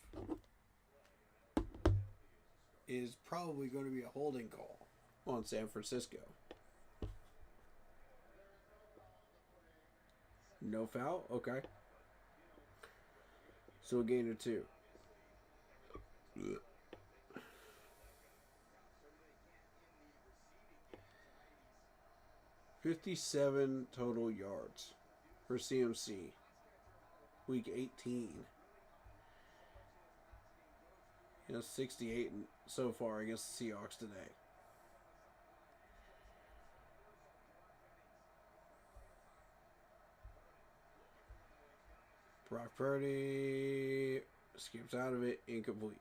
S2: is probably going to be a holding call on San Francisco. No foul? Okay. So a gain of 2. 57 total yards for CMC. Week 18. 68 so far against the Seahawks today. Brock Purdy skips out of it, incomplete.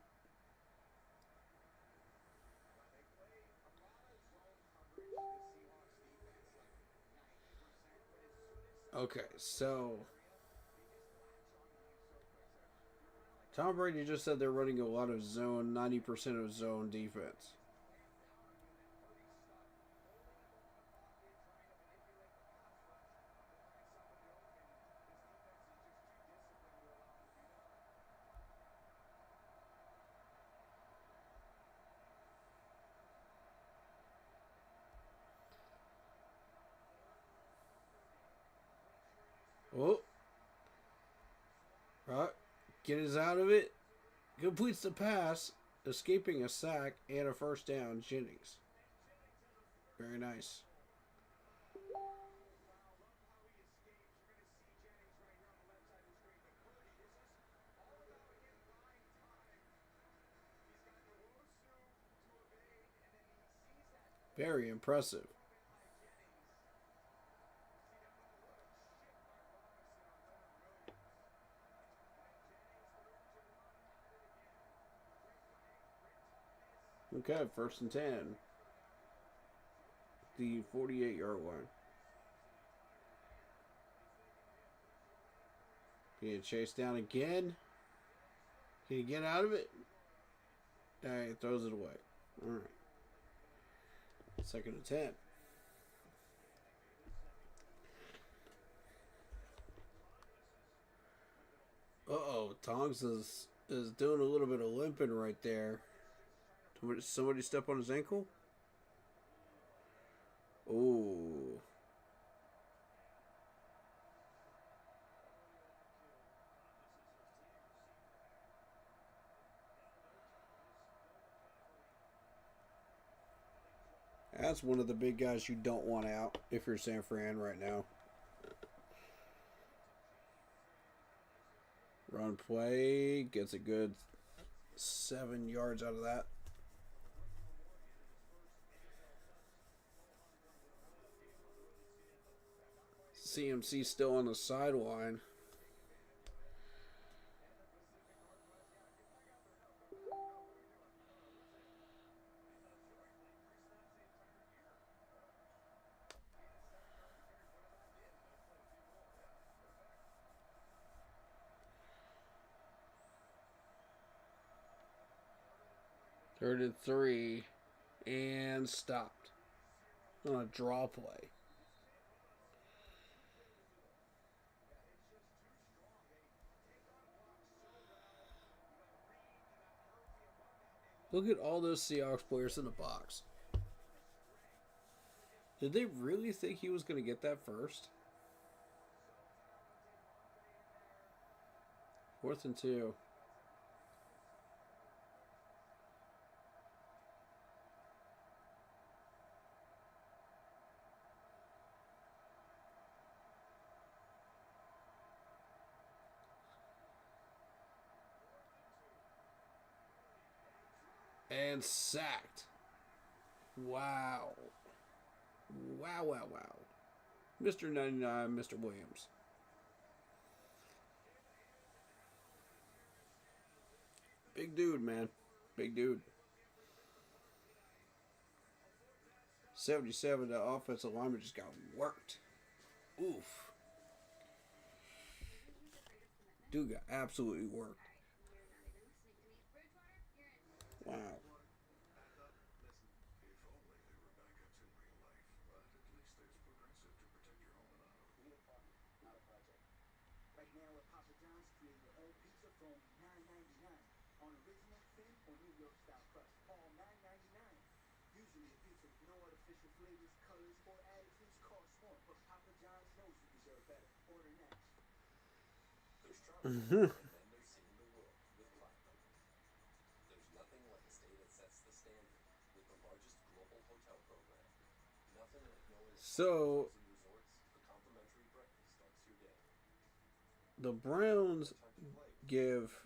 S2: Okay, so Tom Brady just said they're running a lot of zone, 90% of zone defense. Oh, right, get us out of it. Completes the pass, escaping a sack and a first down. Jennings. Very nice. Very impressive. Okay, first and 10. The 48-yard line. Being chased down again. Can he get out of it? He throws it away. All right. Second and 10. Uh-oh. Tongs is doing a little bit of limping right there. Somebody step on his ankle? Oh. That's one of the big guys you don't want out if you're San Fran right now. Run play. Gets a good 7 yards out of that. CMC still on the sideline. Third and 3. And stopped on a draw play. Look at all those Seahawks players in the box. Did they really think he was going to get that first? 4th and 2. And sacked. Wow. Wow, wow, wow. Mr. 99, Mr. Williams. Big dude, man. Big dude. 77, the offensive lineman just got worked. Oof. Dude got absolutely worked. Wow. Mm-hmm. So the Browns give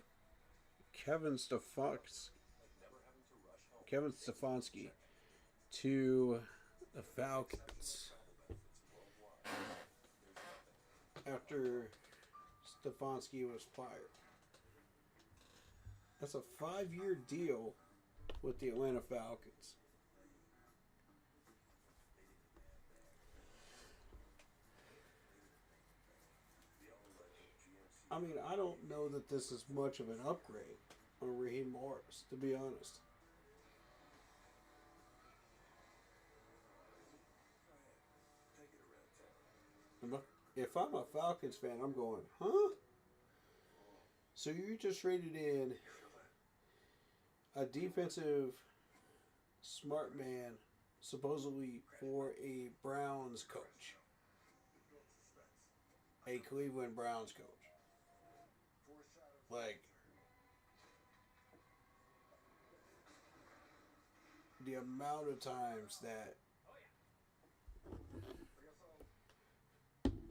S2: Kevin Stefanski to the Falcons after Stefanski was fired. That's a 5-year deal with the Atlanta Falcons. I mean, I don't know that this is much of an upgrade on Raheem Morris, to be honest. If I'm a Falcons fan, I'm going, huh? So you just traded in a defensive smart man, supposedly for a Browns coach, a Cleveland Browns coach. Like, the amount of times that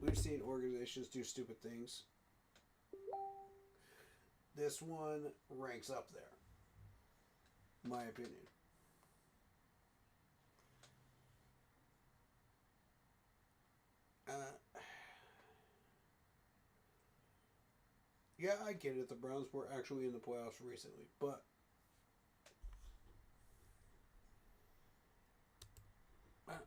S2: we've seen organizations do stupid things, this one ranks up there, in my opinion. Yeah, I get it. The Browns were actually in the playoffs recently, but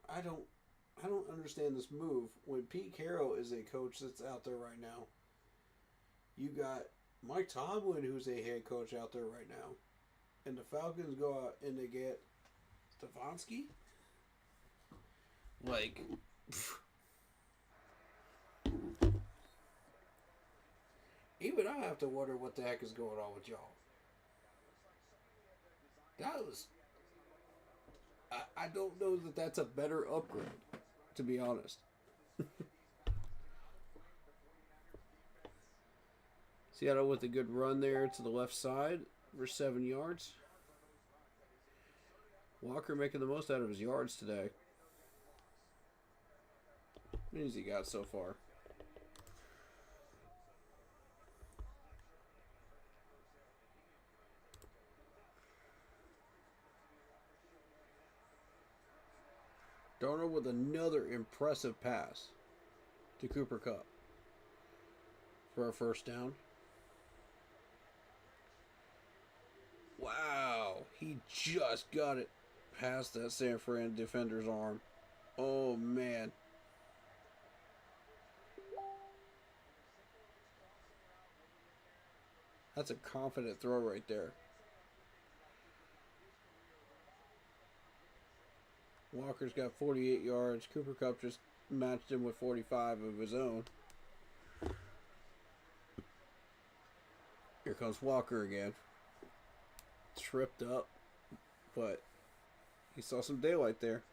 S2: I don't understand this move. When Pete Carroll is a coach that's out there right now, you got Mike Tomlin, who's a head coach out there right now, and the Falcons go out and they get Stefanski. Like, even I have to wonder what the heck is going on with y'all. That was. I don't know that that's a better upgrade, to be honest. Seattle with a good run there to the left side for 7 yards. Walker making the most out of his yards today. How many has he got so far? Darnold with another impressive pass to Cooper Kupp for a first down. Wow, he just got it past that San Fran defender's arm. Oh, man. That's a confident throw right there. Walker's got 48 yards. Cooper Kupp just matched him with 45 of his own. Here comes Walker again. Tripped up. but he saw some daylight there.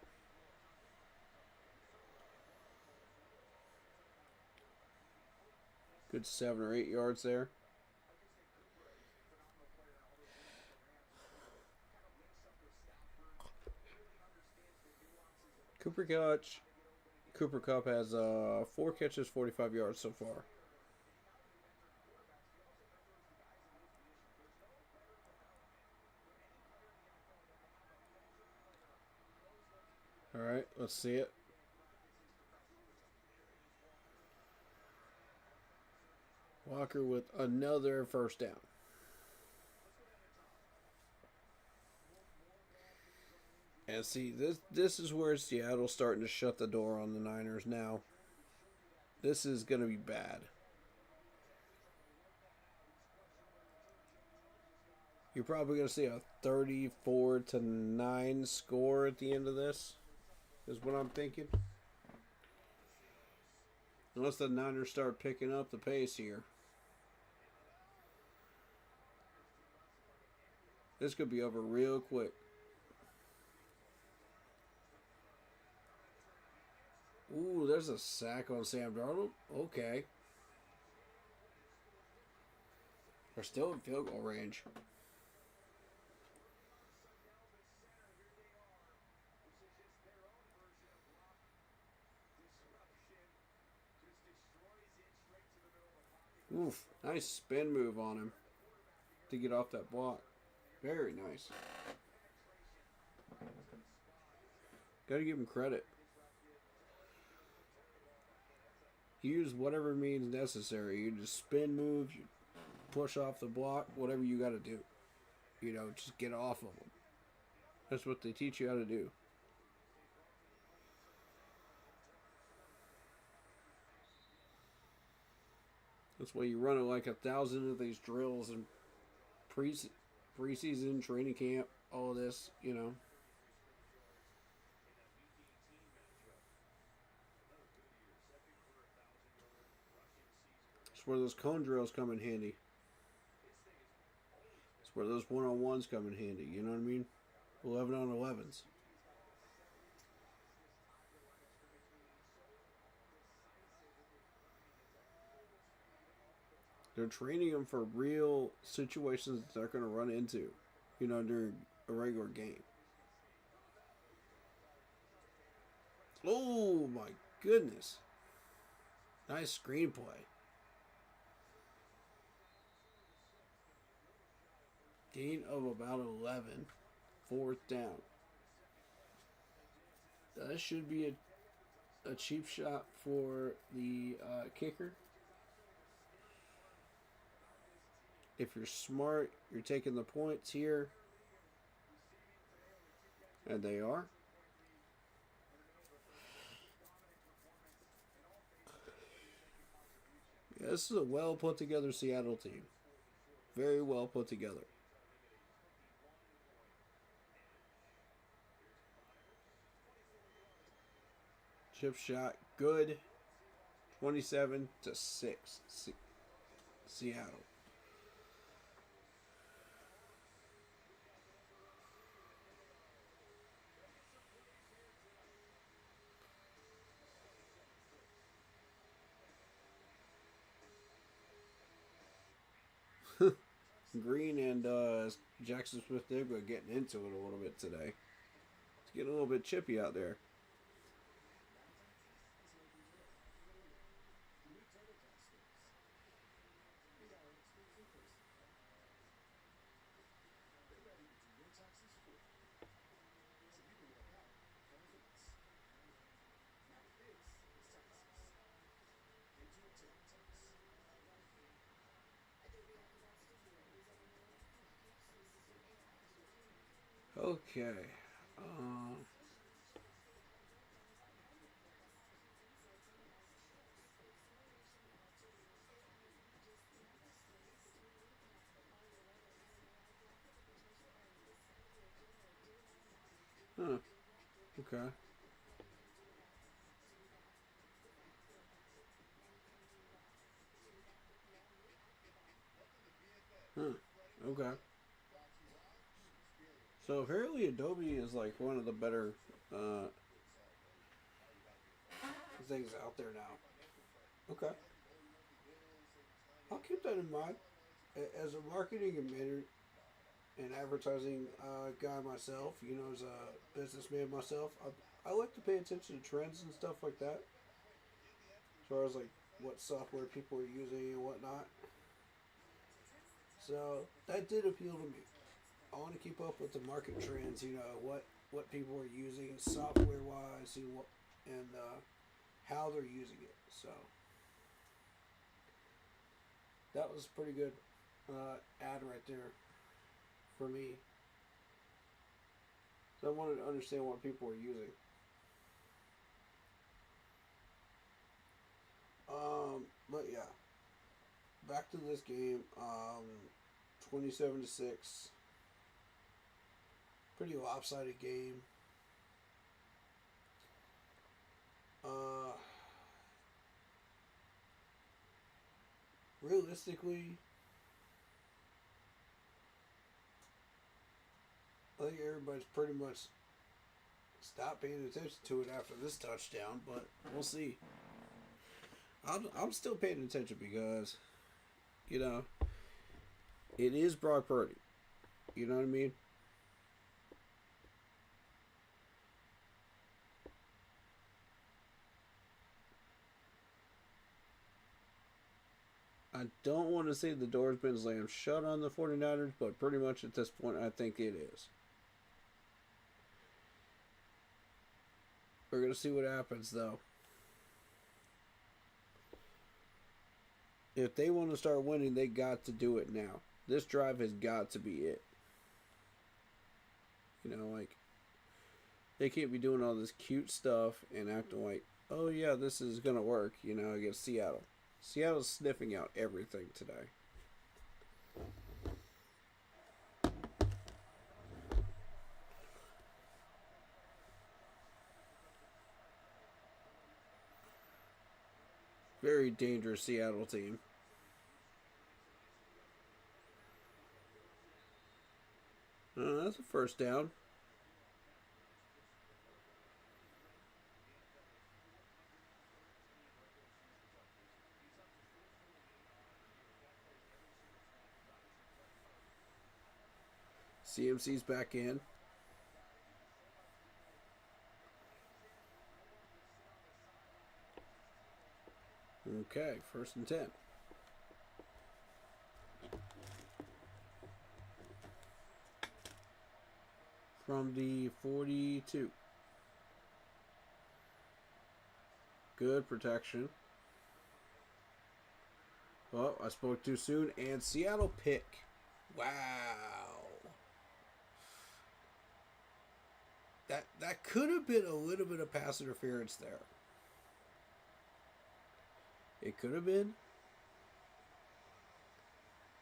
S2: Good 7 or 8 yards there. Cooper Kupp has 4 catches, 45 yards so far. All right, let's see it. Walker with another first down. And see, this is where Seattle's starting to shut the door on the Niners now. This is going to be bad. You're probably going to see a 34-9 score at the end of this, is what I'm thinking. Unless the Niners start picking up the pace here. This could be over real quick. Ooh, there's a sack on Sam Darnold. Okay. They're still in field goal range. Oof, nice spin move on him to get off that block. Very nice. Gotta give him credit. Use whatever means necessary. You just spin move, you push off the block, whatever you gotta do. You know, just get off of them. That's what they teach you how to do. That's why you run it like 1,000 of these drills and preseason, training camp, all of this, you know. It's where those cone drills come in handy. It's where those one-on-ones come in handy, you know what I mean? 11 on 11s. They're training them for real situations that they're going to run into, you know, during a regular game. Oh, my goodness. Nice screenplay. Gain of about 11. 4th down. That should be a cheap shot for the kicker. If you're smart, you're taking the points here. And they are. Yeah, this is a well put together Seattle team. Very well put together. Chip shot, good. 27-6. Seattle. Green and Jackson Smith-Njigba getting into it a little bit today. It's getting a little bit chippy out there. Okay. Huh. Okay. Huh. Okay. So apparently Adobe is like one of the better uh, things out there now. Okay, I'll keep that in mind. As a marketing and advertising guy myself, as a businessman myself, I like to pay attention to trends and stuff like that. As far as like what software people are using and whatnot. So that did appeal to me. I want to keep up with the market trends. What people are using software wise, and how they're using it. So that was a pretty good ad right there for me. So I wanted to understand what people were using. But yeah, back to this game. 27-6. Pretty lopsided game. Uh, Realistically, I think everybody's pretty much stopped paying attention to it after this touchdown, but we'll see. I'm still paying attention because, you know, it is Brock Purdy. You know what I mean? I don't want to say the door's been slammed shut on the 49ers, but pretty much at this point, I think it is. We're going to see what happens, though. If they want to start winning, they got to do it now. This drive has got to be it. Like, they can't be doing all this cute stuff and acting like, oh, yeah, this is going to work, against Seattle. Seattle's sniffing out everything today. Very dangerous Seattle team. That's a first down. CMC's back in. Okay, 1st and 10. From the 42. Good protection. Oh, I spoke too soon. And Seattle pick. Wow. That could have been a little bit of pass interference there. It could have been.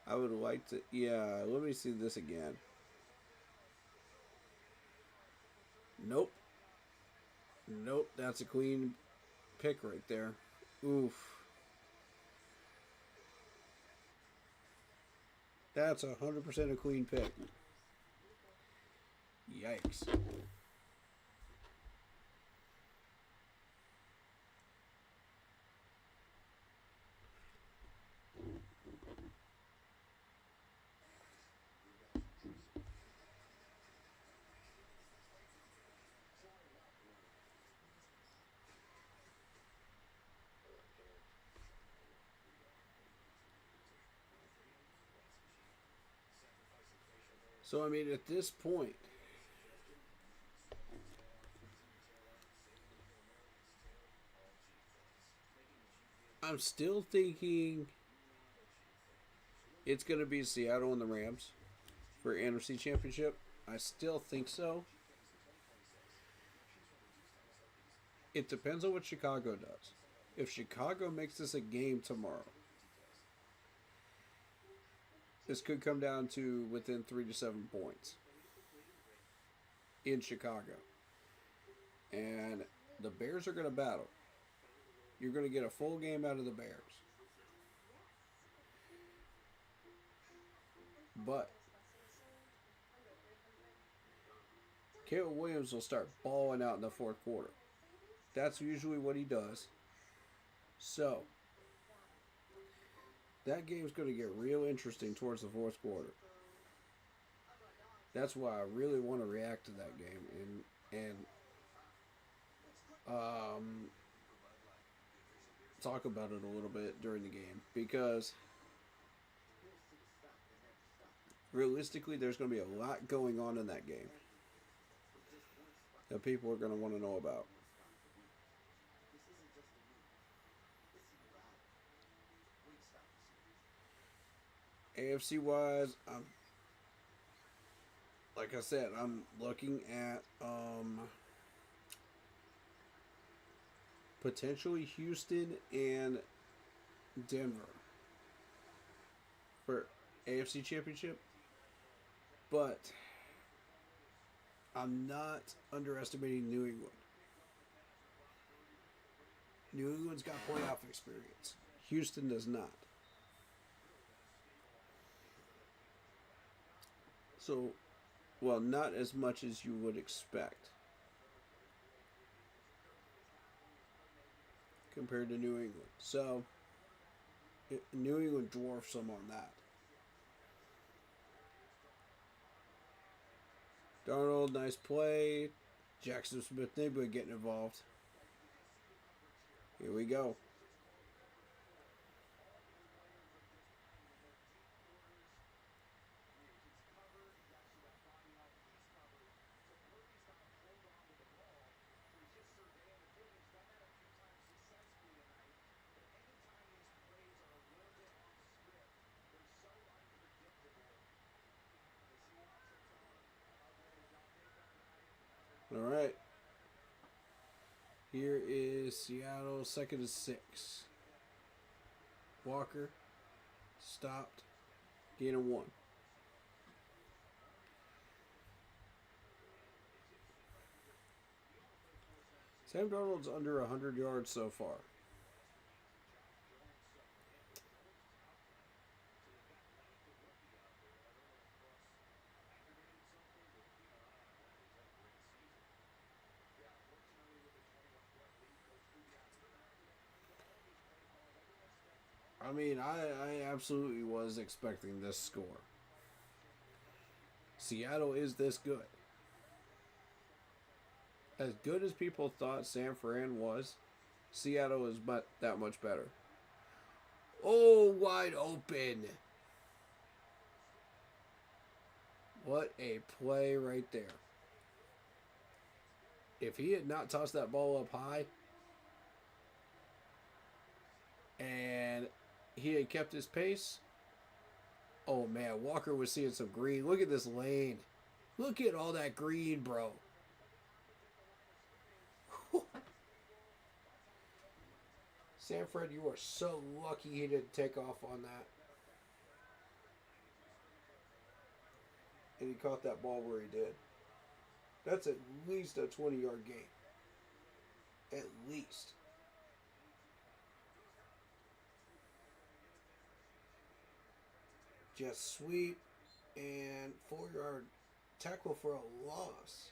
S2: I would like to. Yeah, let me see this again. Nope. Nope, that's a clean pick right there. Oof. That's 100% a clean pick. Yikes. So, I mean, at this point, I'm still thinking it's going to be Seattle and the Rams for NFC Championship. I still think so. It depends on what Chicago does. If Chicago makes this a game tomorrow, this could come down to within 3 to 7 points in Chicago. And the Bears are going to battle. You're going to get a full game out of the Bears. But Caleb Williams will start balling out in the fourth quarter. That's usually what he does. So, that game's going to get real interesting towards the fourth quarter. That's why I really want to react to that game and talk about it a little bit during the game, because realistically there's going to be a lot going on in that game that people are going to want to know about. AFC wise, like I said, I'm looking at potentially Houston and Denver for AFC Championship, but I'm not underestimating New England. New England's got playoff experience. Houston does not. So, well, not as much as you would expect compared to New England. So, New England dwarfs them on that. Darnold, nice play. Jackson Smith-Njigba getting involved. Here we go. All right. Here is Seattle, 2nd and 6. Walker stopped. Gain of 1. Sam Darnold's under 100 yards so far. I mean, I absolutely was expecting this score. Seattle is this good. As good as people thought San Fran was, Seattle is that much better. Oh, wide open. What a play right there. If he had not tossed that ball up high and he had kept his pace, oh man, Walker was seeing some green. Look at this lane. Look at all that green, bro. Sanford, you are so lucky he didn't take off on that. And he caught that ball where he did. That's at least a 20-yard gain. At least. Just sweep and 4-yard tackle for a loss.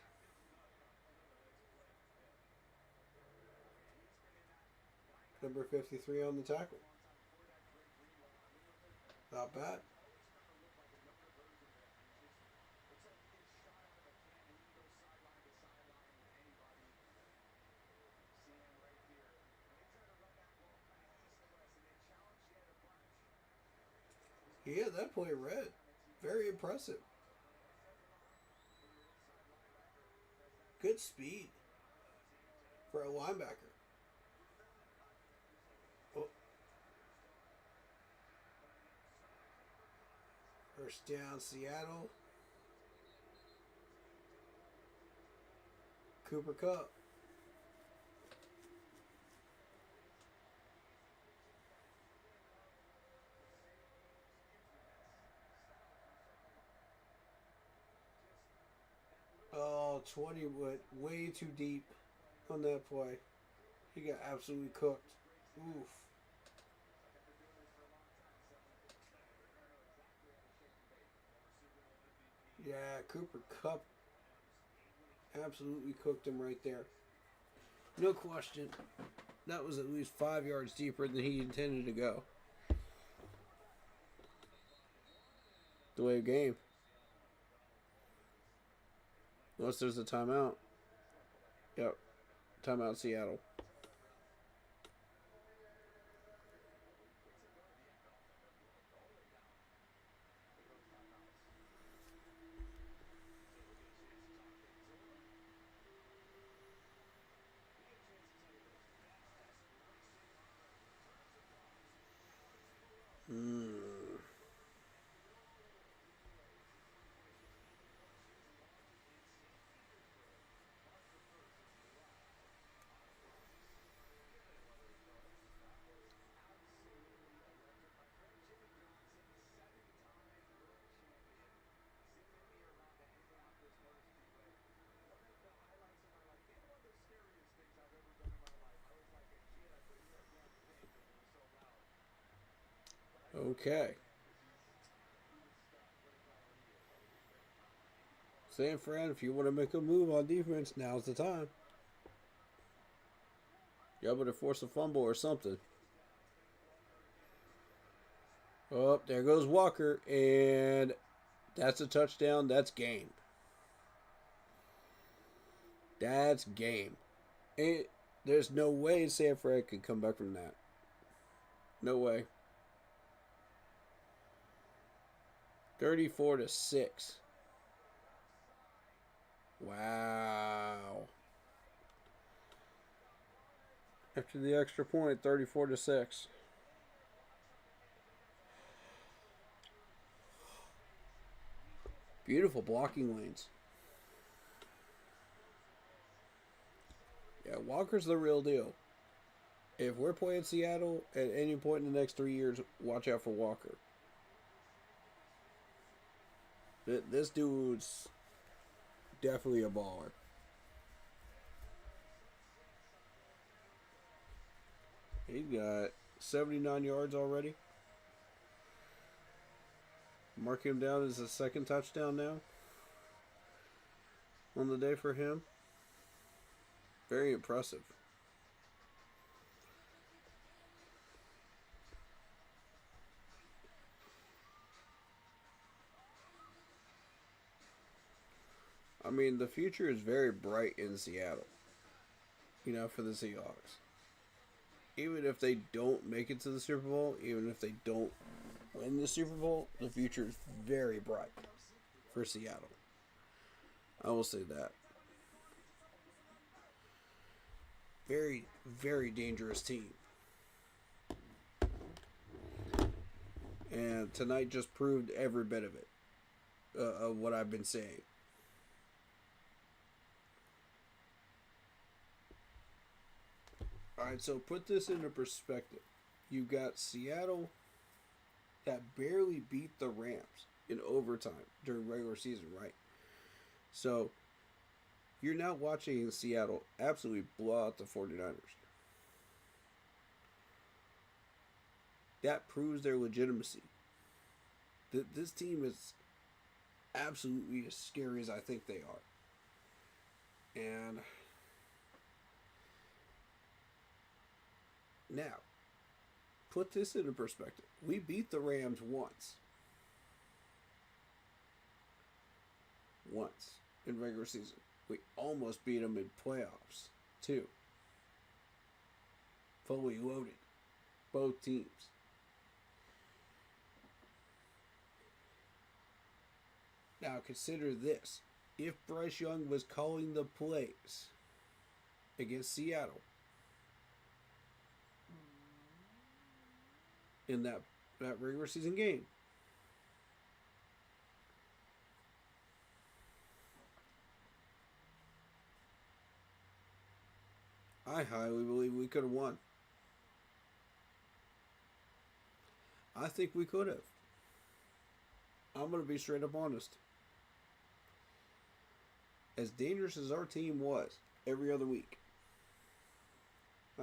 S2: Number 53 on the tackle. Not bad. Yeah, that play read. Very impressive. Good speed for a linebacker. Oh. First down, Seattle. Cooper Kupp. Oh, 20 went way too deep on that play. He got absolutely cooked. Oof. Yeah, Cooper Kupp Absolutely cooked him right there. No question. That was at least 5 yards deeper than he intended to go. Delay of game. Unless there's a timeout. Yep. Timeout Seattle. Okay. San Fran, if you want to make a move on defense, now's the time. You able to force a fumble or something. Oh, there goes Walker, and that's a touchdown. That's game. That's game. There's no way San Fran could come back from that. No way. 34-6. Wow. After the extra point, 34-6. Beautiful blocking lanes. Yeah, Walker's the real deal. If we're playing Seattle at any point in the next 3 years, watch out for Walker. This dude's definitely a baller. He got 79 yards already. Mark him down as a second touchdown now on the day for him. Very impressive. I mean, the future is very bright in Seattle, for the Seahawks. Even if they don't make it to the Super Bowl, even if they don't win the Super Bowl, the future is very bright for Seattle. I will say that. Very, very dangerous team. And tonight just proved every bit of it, of what I've been saying. Alright, so put this into perspective. You got Seattle that barely beat the Rams in overtime during regular season, right? So, you're now watching Seattle absolutely blow out the 49ers. That proves their legitimacy. This team is absolutely as scary as I think they are. And now, put this into perspective. We beat the Rams once. Once in regular season. We almost beat them in playoffs, too. Fully loaded. Both teams. Now, consider this. If Bryce Young was calling the plays against Seattle in that regular season game, I highly believe we could have won. I think we could have. I'm going to be straight up honest. As dangerous as our team was every other week,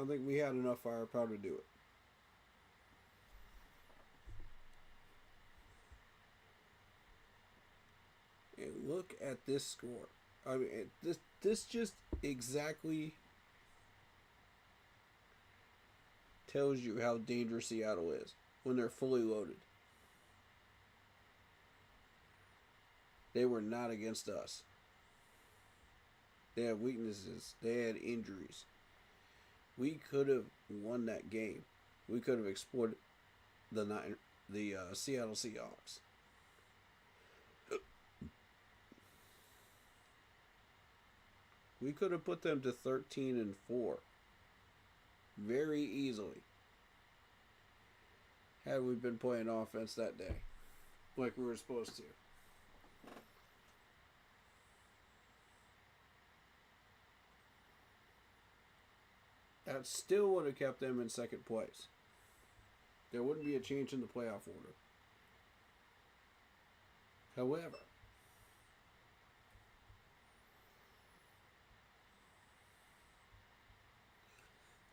S2: I think we had enough firepower to do it. And look at this score. I mean, this just exactly tells you how dangerous Seattle is when they're fully loaded. They were not against us. They had weaknesses. They had injuries. We could have won that game. We could have exploited the Seattle Seahawks. We could have put them to 13-4 very easily had we been playing offense that day like we were supposed to. That still would have kept them in second place. There wouldn't be a change in the playoff order. However,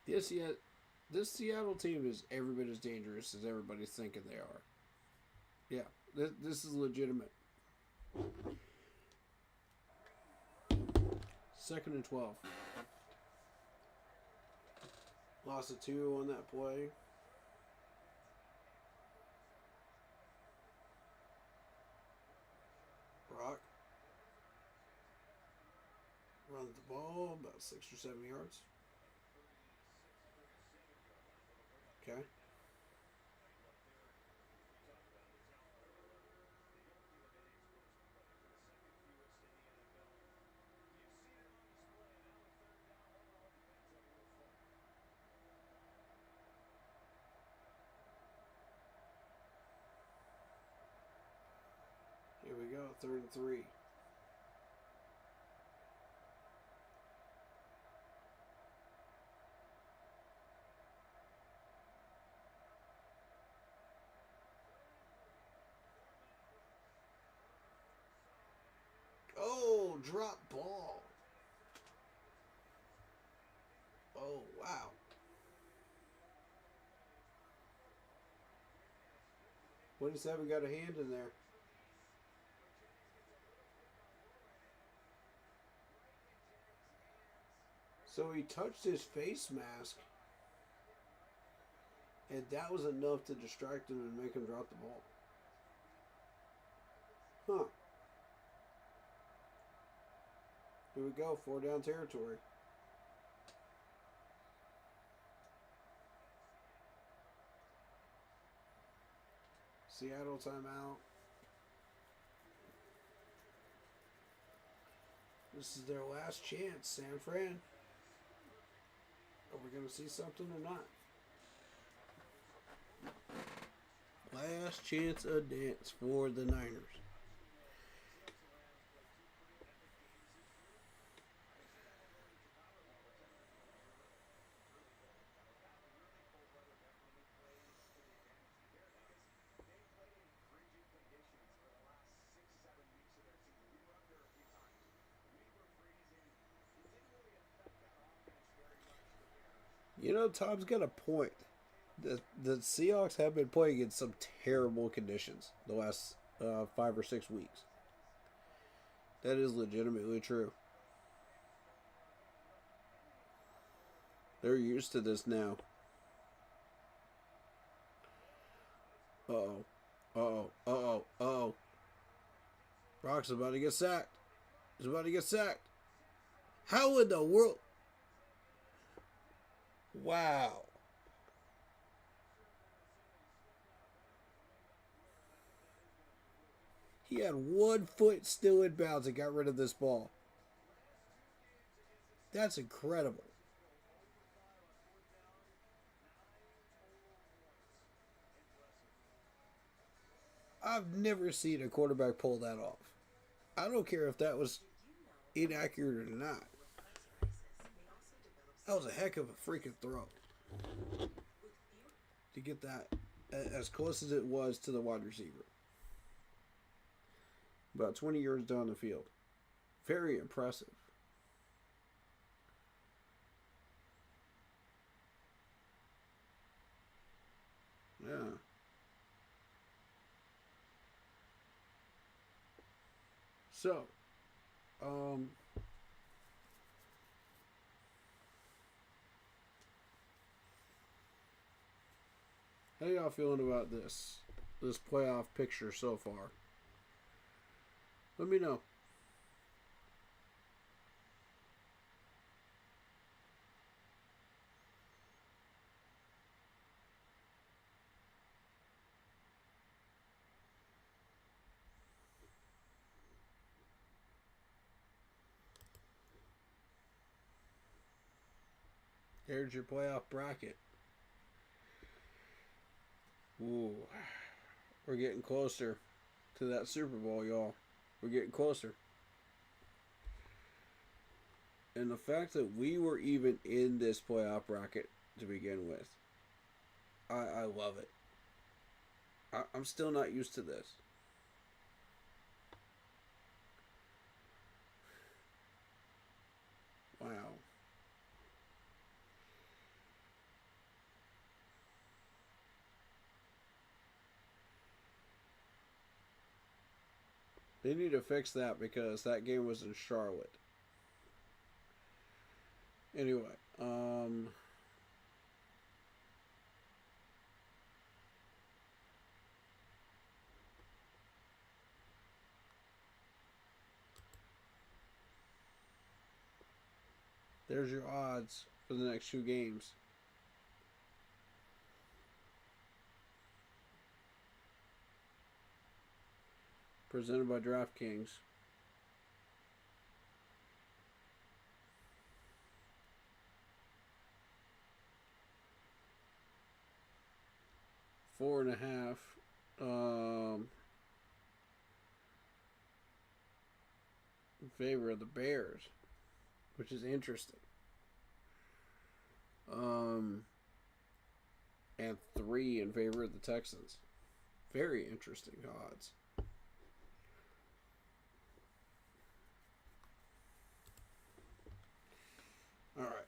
S2: this Seattle team is every bit as dangerous as everybody's thinking they are. Yeah, this is legitimate. 2nd and 12. Lost a 2 on that play. Brock runs the ball about 6 or 7 yards. Okay. Here we go, 3rd and 3. Oh, drop ball. Oh, wow. What is that? We got a hand in there. So he touched his face mask, and that was enough to distract him and make him drop the ball. Huh. Here we go, 4 down territory. Seattle timeout. This is their last chance, San Fran. Are we going to see something or not? Last chance of dance for the Niners. You know, Tom's got a point. The Seahawks have been playing in some terrible conditions the last 5 or 6 weeks. That is legitimately true. They're used to this now. Uh-oh. Uh-oh. Uh-oh. Uh-oh. Brock's about to get sacked. He's about to get sacked. How in the world? Wow. He had 1 foot still in bounds and got rid of this ball. That's incredible. I've never seen a quarterback pull that off. I don't care if that was inaccurate or not. That was a heck of a freaking throw. To get that as close as it was to the wide receiver. About 20 yards down the field. Very impressive. Yeah. So, Um, how y'all feeling about this playoff picture so far? Let me know. There's your playoff bracket. Ooh, we're getting closer to that Super Bowl, y'all. We're getting closer. And the fact that we were even in this playoff bracket to begin with, I love it. I'm still not used to this. Wow. They need to fix that because that game was in Charlotte. Anyway, there's your odds for the next two games. Presented by DraftKings. Four and a half. In favor of the Bears, which is interesting. And 3 in favor of the Texans. Very interesting odds. All right,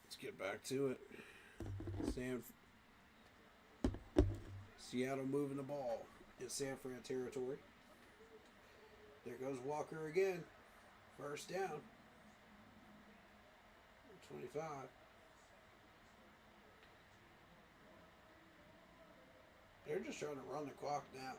S2: let's get back to it. Seattle moving the ball in San Fran territory. There goes Walker again. First down. 25. They're just trying to run the clock now.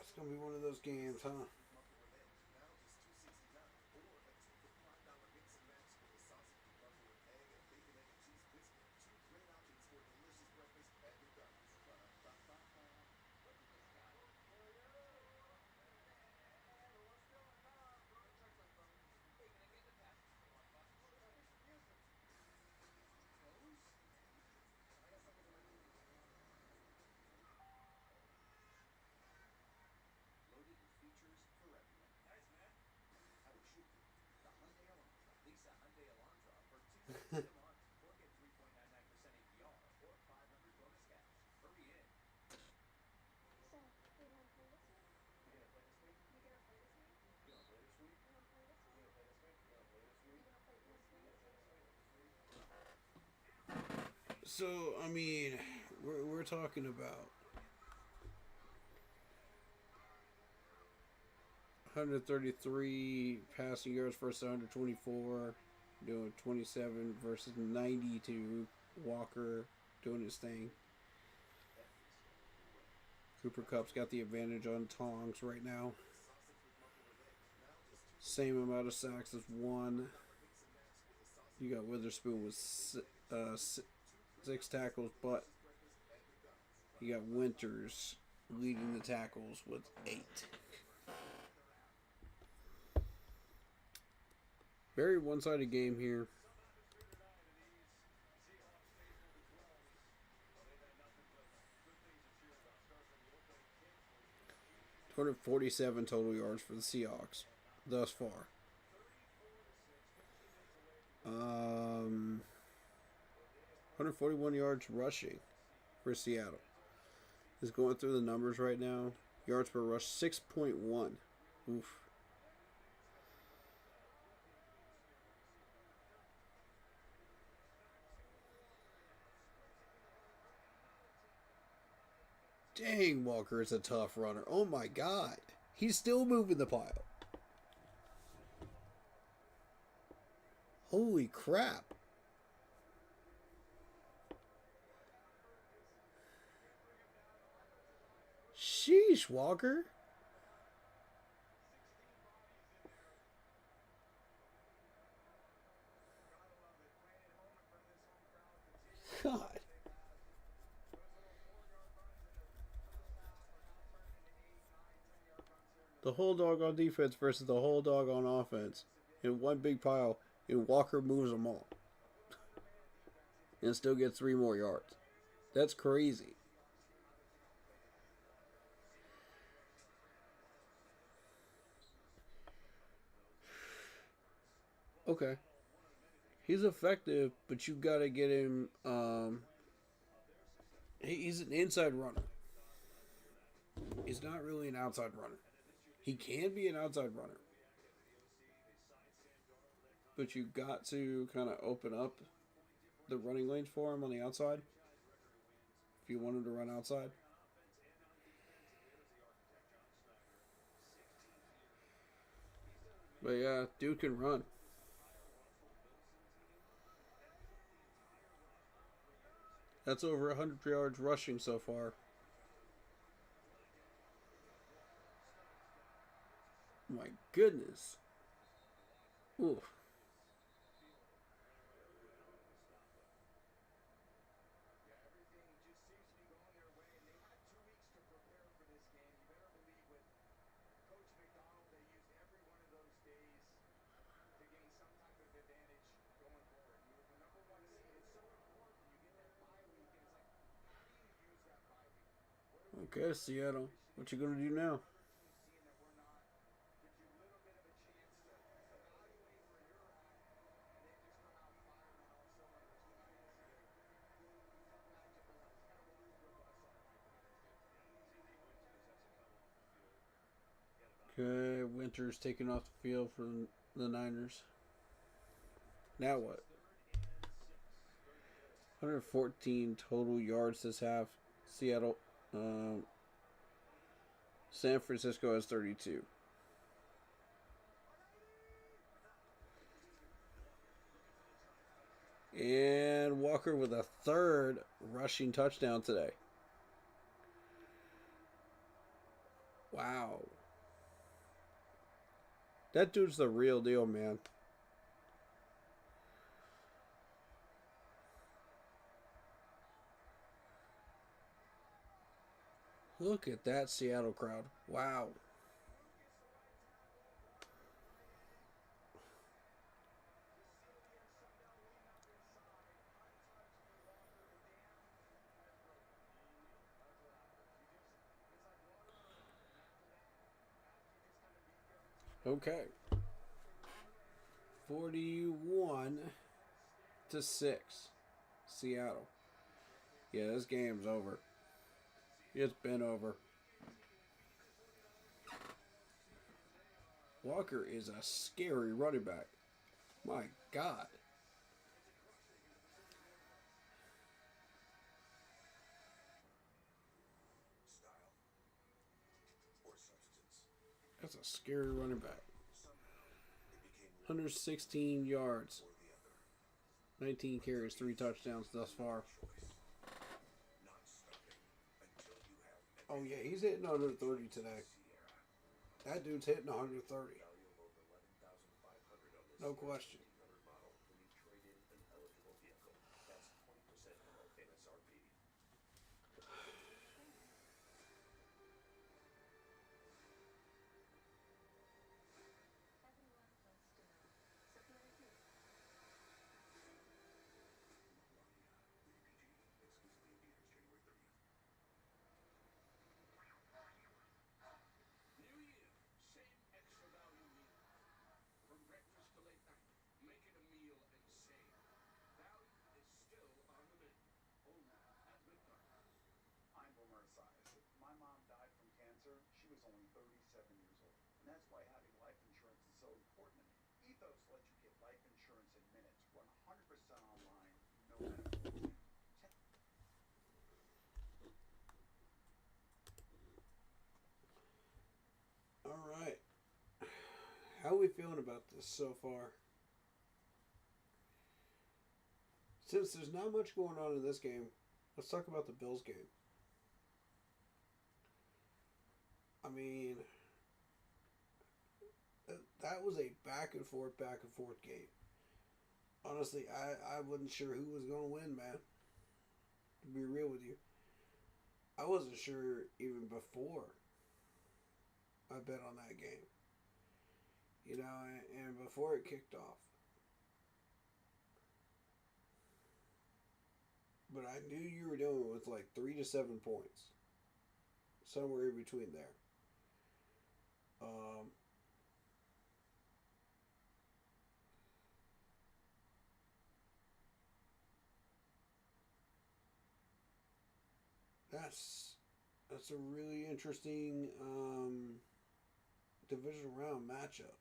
S2: It's going to be one of those games, huh? So, I mean, we're talking about 133 passing yards versus 124. Doing 27 versus 92. Walker doing his thing. Cooper Kupp's got the advantage on Tongs right now. Same amount of sacks as one. You got Witherspoon with 6 tackles, but you got Winters leading the tackles with 8. Very one-sided game here. .247 total yards for the Seahawks thus far. 141 yards rushing for Seattle. Is going through the numbers right now. Yards per rush 6.1. Oof. Dang, Walker is a tough runner. Oh my God. He's still moving the pile. Holy crap. Sheesh, Walker. God. The whole dog on defense versus the whole dog on offense in one big pile, and Walker moves them all. And still gets 3 more yards. That's crazy. Okay. He's effective, but you got to get him. He's an inside runner. He's not really an outside runner. He can be an outside runner. But you got to kind of open up the running lanes for him on the outside. If you want him to run outside. But yeah, dude can run. That's over 100 yards rushing so far. My goodness. Oof. Okay, Seattle. What you gonna do now? Okay, Winters taking off the field for the Niners. Now what? 114 total yards this half. Seattle. San Francisco has 32. And Walker with a 3rd rushing touchdown today. Wow. That dude's the real deal, man. Look at that Seattle crowd. Wow. Okay. 41-6. Seattle. Yeah, this game's over. It's been over. Walker is a scary running back. My God. That's a scary running back. 116 yards. 19 carries, 3 touchdowns thus far. Oh, yeah, he's hitting 130 today. That dude's hitting 130. No question. All right. How are we feeling about this so far? Since there's not much going on in this game, let's talk about the Bills game. I mean, that was a back and forth game. Honestly, I wasn't sure who was going to win, man. To be real with you. I wasn't sure even before I bet on that game. You know, and before it kicked off. But I knew you were doing it with like 3 to 7 points. Somewhere in between there. That's a really interesting division round matchup,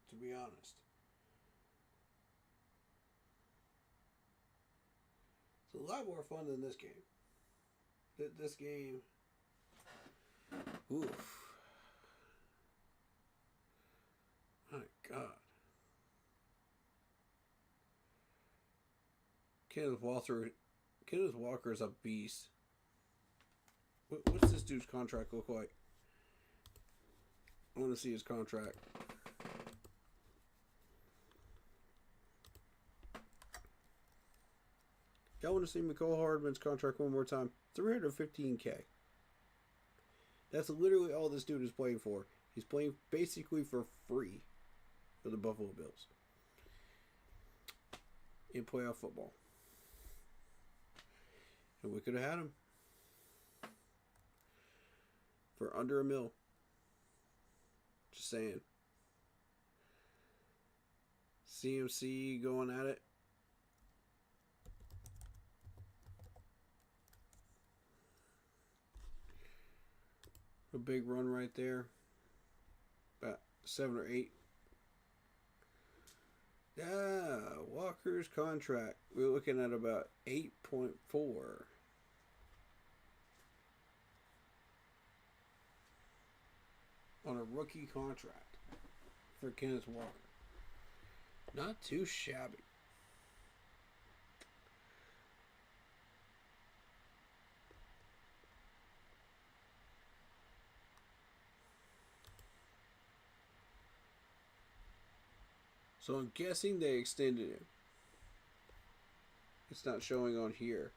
S2: to be honest. It's a lot more fun than this game. This game, oof. My God. Kenneth Walker is a beast. What's this dude's contract look like? I want to see his contract. Y'all want to see McCall Hardman's contract one more time? $315K. That's literally all this dude is playing for. He's playing basically for free for the Buffalo Bills in playoff football. And we could have had him for under $1 million. Just saying. CMC going at it. A big run right there. About 7 or 8. Yeah, Walker's contract. We're looking at about 8.4. On a rookie contract for Kenneth Walker. Not too shabby. So I'm guessing they extended him. It's not showing on here.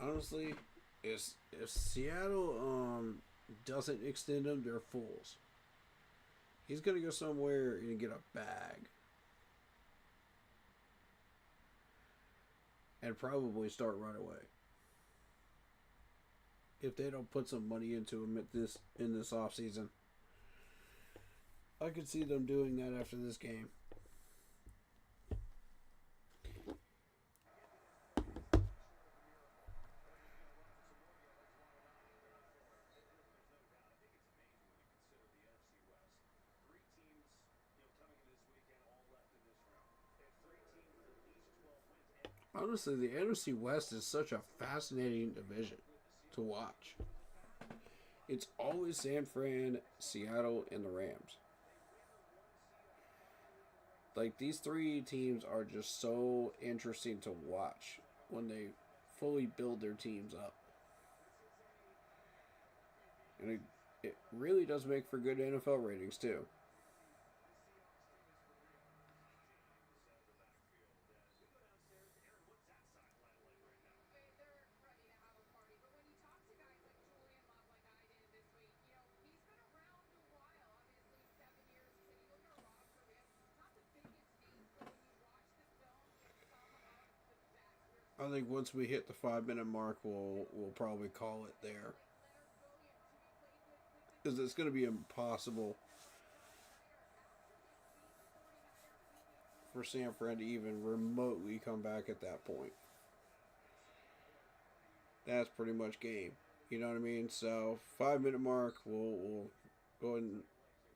S2: Honestly, if Seattle doesn't extend him, they're fools. He's gonna go somewhere and get a bag. And probably start right away. If they don't put some money into him in this offseason. I could see them doing that after this game. Honestly, the NFC West is such a fascinating division to watch. It's always San Fran, Seattle, and the Rams. Like, these three teams are just so interesting to watch when they fully build their teams up. And it really does make for good NFL ratings, too. I think once we hit the 5 minute mark, we'll probably call it there, because it's going to be impossible for San Fran to even remotely come back at that point. That's pretty much game. You know what I mean? So 5 minute mark, we'll go ahead and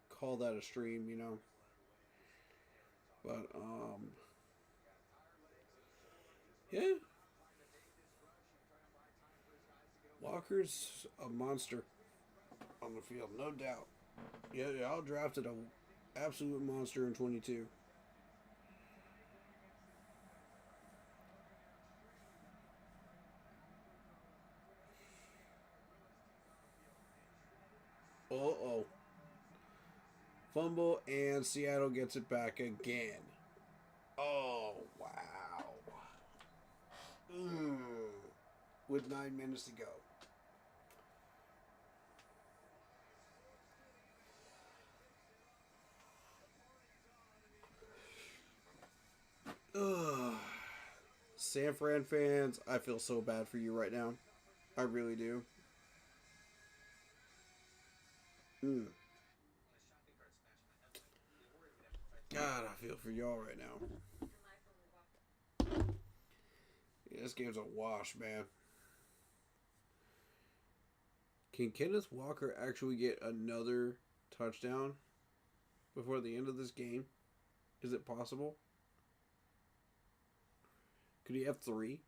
S2: call that a stream. But yeah, Walker's a monster on the field, no doubt. Yeah, I'll drafted a absolute monster in 22. Oh, fumble and Seattle gets it back again. Oh wow. Mm. With 9 minutes to go. Ugh. San Fran fans, I feel so bad for you right now. I really do. Mm. God, I feel for y'all right now. Yeah, this game's a wash, man. Can Kenneth Walker actually get another touchdown before the end of this game? Is it possible? Could he have three?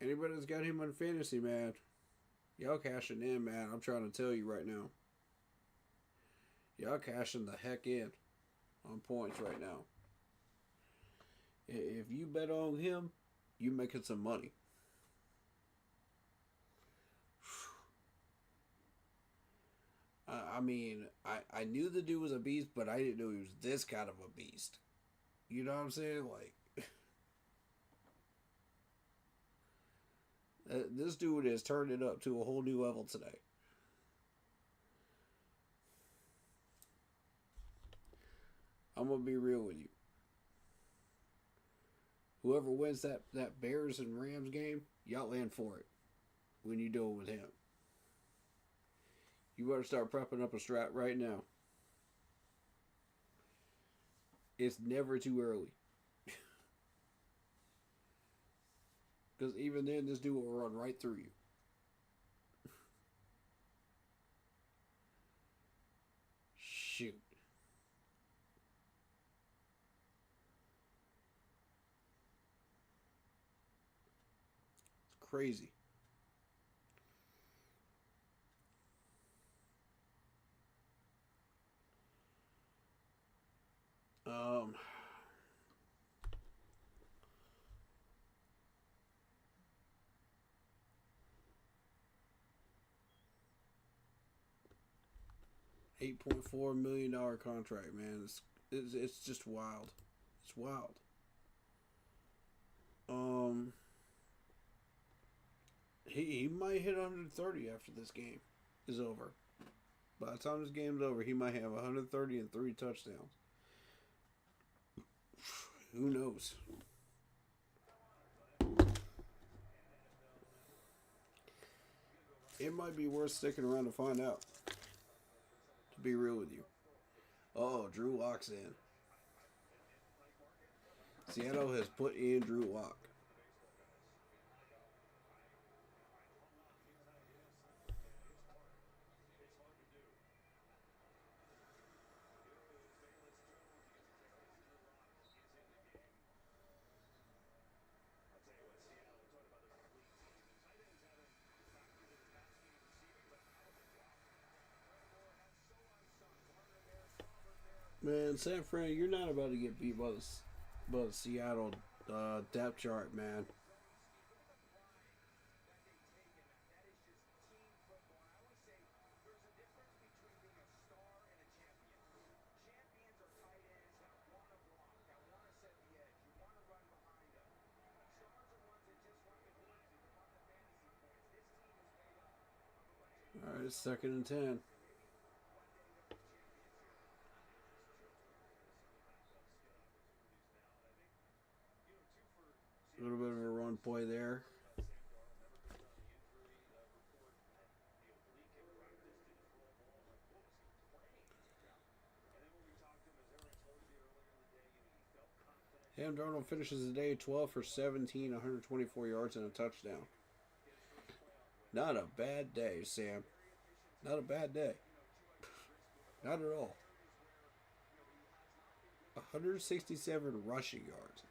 S2: Anybody that's got him on fantasy, man, y'all cashing in, man. I'm trying to tell you right now. Y'all cashing the heck in on points right now. If you bet on him, you making some money. I mean, I knew the dude was a beast, but I didn't know he was this kind of a beast. You know what I'm saying? Like, this dude has turned it up to a whole new level today. I'm gonna be real with you. Whoever wins that Bears and Rams game, y'all in for it when you do it with him. You better start prepping up a strat right now. It's never too early. Because even then, this dude will run right through you. Shoot. It's crazy. Um, $8.4 million contract, man. It's just wild. It's wild. Um, he might hit 130 after this game is over. By the time this game's over, he might have 130 and 3 touchdowns. Who knows? It might be worth sticking around to find out. To be real with you. Oh, Drew Lock's in. Seattle has put in Drew Lock. Man, San Fran, you're not about to get beat by the Seattle depth chart, man. All right, it's 2nd and 10. A little bit of a run play there. Sam Darnold finishes the day 12 for 17, 124 yards and a touchdown. Not a bad day, Sam. Not a bad day. Not at all. 167 rushing yards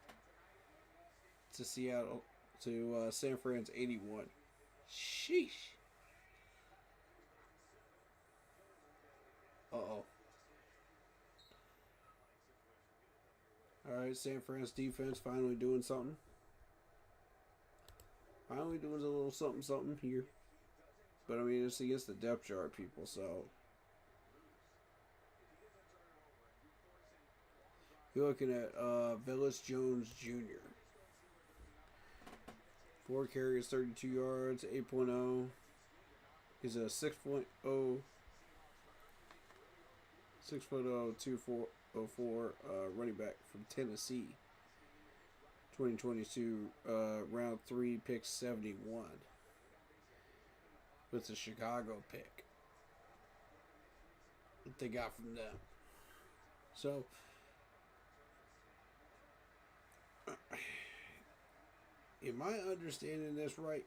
S2: to Seattle, to San Fran's 81. Sheesh. Uh-oh. All right, San Fran's defense finally doing something. Finally doing a little something here. But I mean, it's against the depth chart people, so. You're looking at Velus Jones Jr. 4 carries, 32 yards, 8.0. He's a 6.0, 204 running back from Tennessee. 2022 round 3 pick 71 with the Chicago pick that they got from them. So am I understanding this right?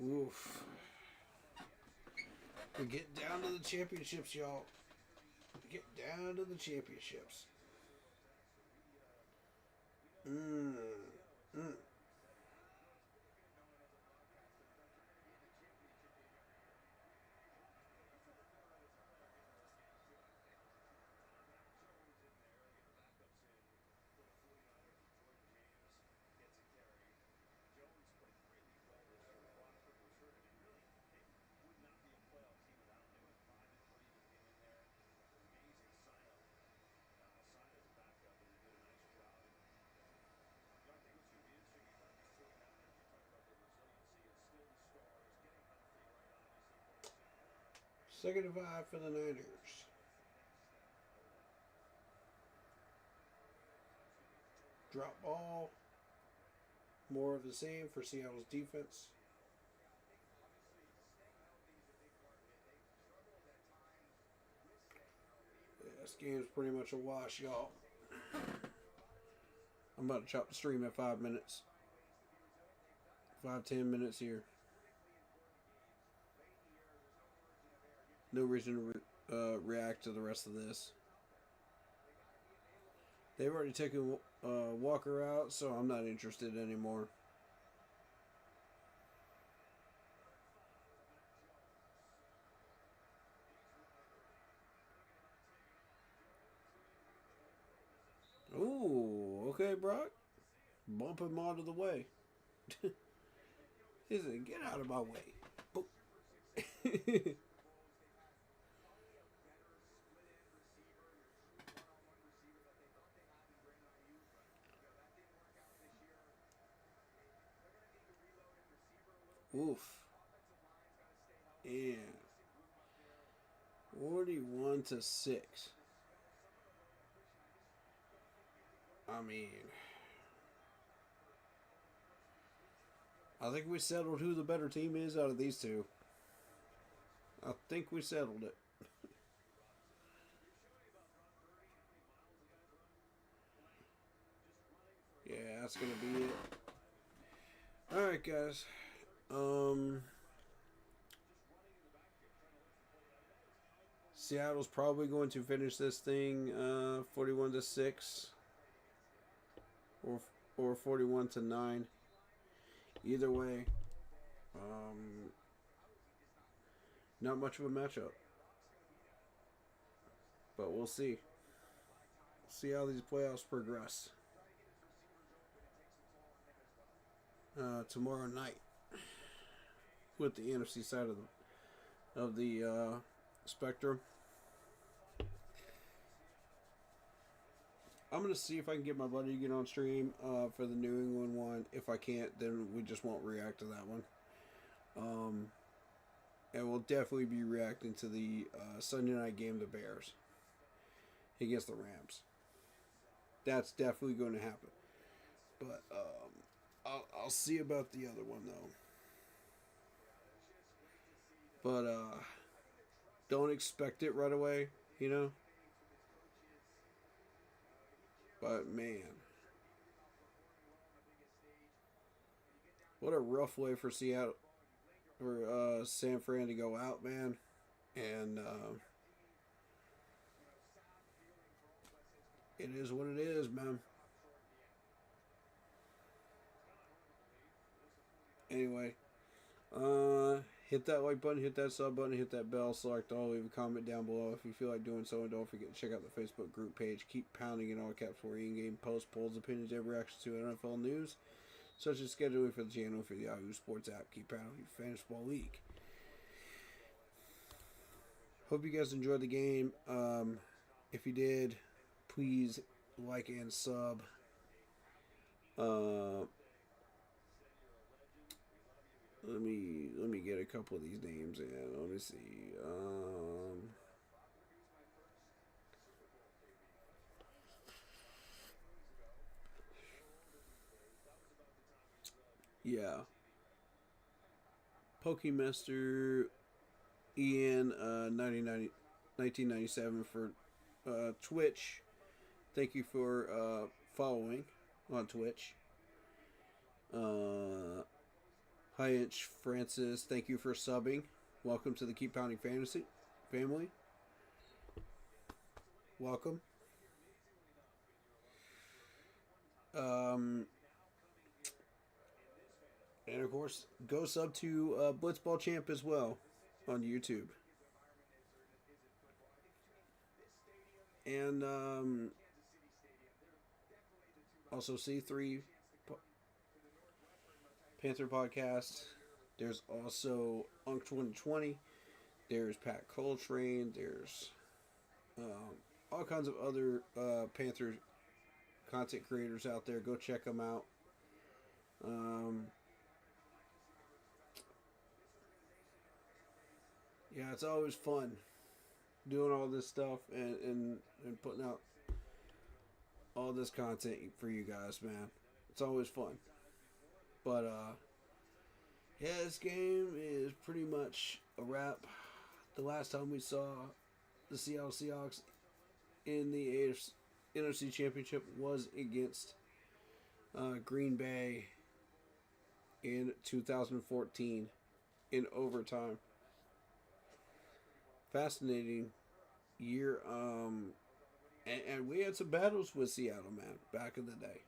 S2: Oof. We get down to the championships, y'all. We get down to the championships. Second and 5 for the Niners. Drop ball. More of the same for Seattle's defense. Yeah, this game's pretty much a wash, y'all. I'm about to chop the stream at 5 minutes. 5-10 minutes here. No reason to react to the rest of this. They've already taken Walker out, so I'm not interested anymore. Ooh, okay, Brock. Bump him out of the way. He said, get out of my way. Oof. And 41-6. I mean, I think we settled who the better team is out of these two. I think we settled it. Yeah, that's going to be it. Alright, guys. Seattle's probably going to finish this thing 41-6 or 41-9. Either way, not much of a matchup. But we'll see. See how these playoffs progress. Tomorrow night with the NFC side of the spectrum. I'm going to see if I can get my buddy to get on stream for the New England one. If I can't, then we just won't react to that one. And we'll definitely be reacting to the Sunday night game, the Bears against the Rams. That's definitely going to happen. But I'll see about the other one, though. But don't expect it right away, you know? But, man. What a rough way for Seattle, for San Fran to go out, man. And it is what it is, man. Anyway, hit that like button, hit that sub button, hit that bell, select all, leave a comment down below if you feel like doing so, and don't forget to check out the Facebook group page. Keep pounding in all caps for in-game posts, polls, opinions, and reactions to NFL news, such as scheduling for the channel for the Yahoo Sports app. Keep pounding your fantasy ball league. Hope you guys enjoyed the game. If you did, please like and sub. Let me get a couple of these names in. Let me see. Yeah. Pokemaster Ian 1997 for Twitch. Thank you for following on Twitch. Hi Inch Francis, thank you for subbing. Welcome to the Keep Pounding Fantasy family. Welcome. And of course, go sub to Blitzball Champ as well on YouTube. And also C3 Panther podcast. There's also Unk 2020. There's Pat Coltrane. There's all kinds of other Panther content creators out there. Go check them out. Yeah, it's always fun doing all this stuff and putting out all this content for you guys, man. It's always fun. But, yeah, this game is pretty much a wrap. The last time we saw the Seattle Seahawks in the NFC Championship was against Green Bay in 2014 in overtime. Fascinating year. And we had some battles with Seattle, man, back in the day.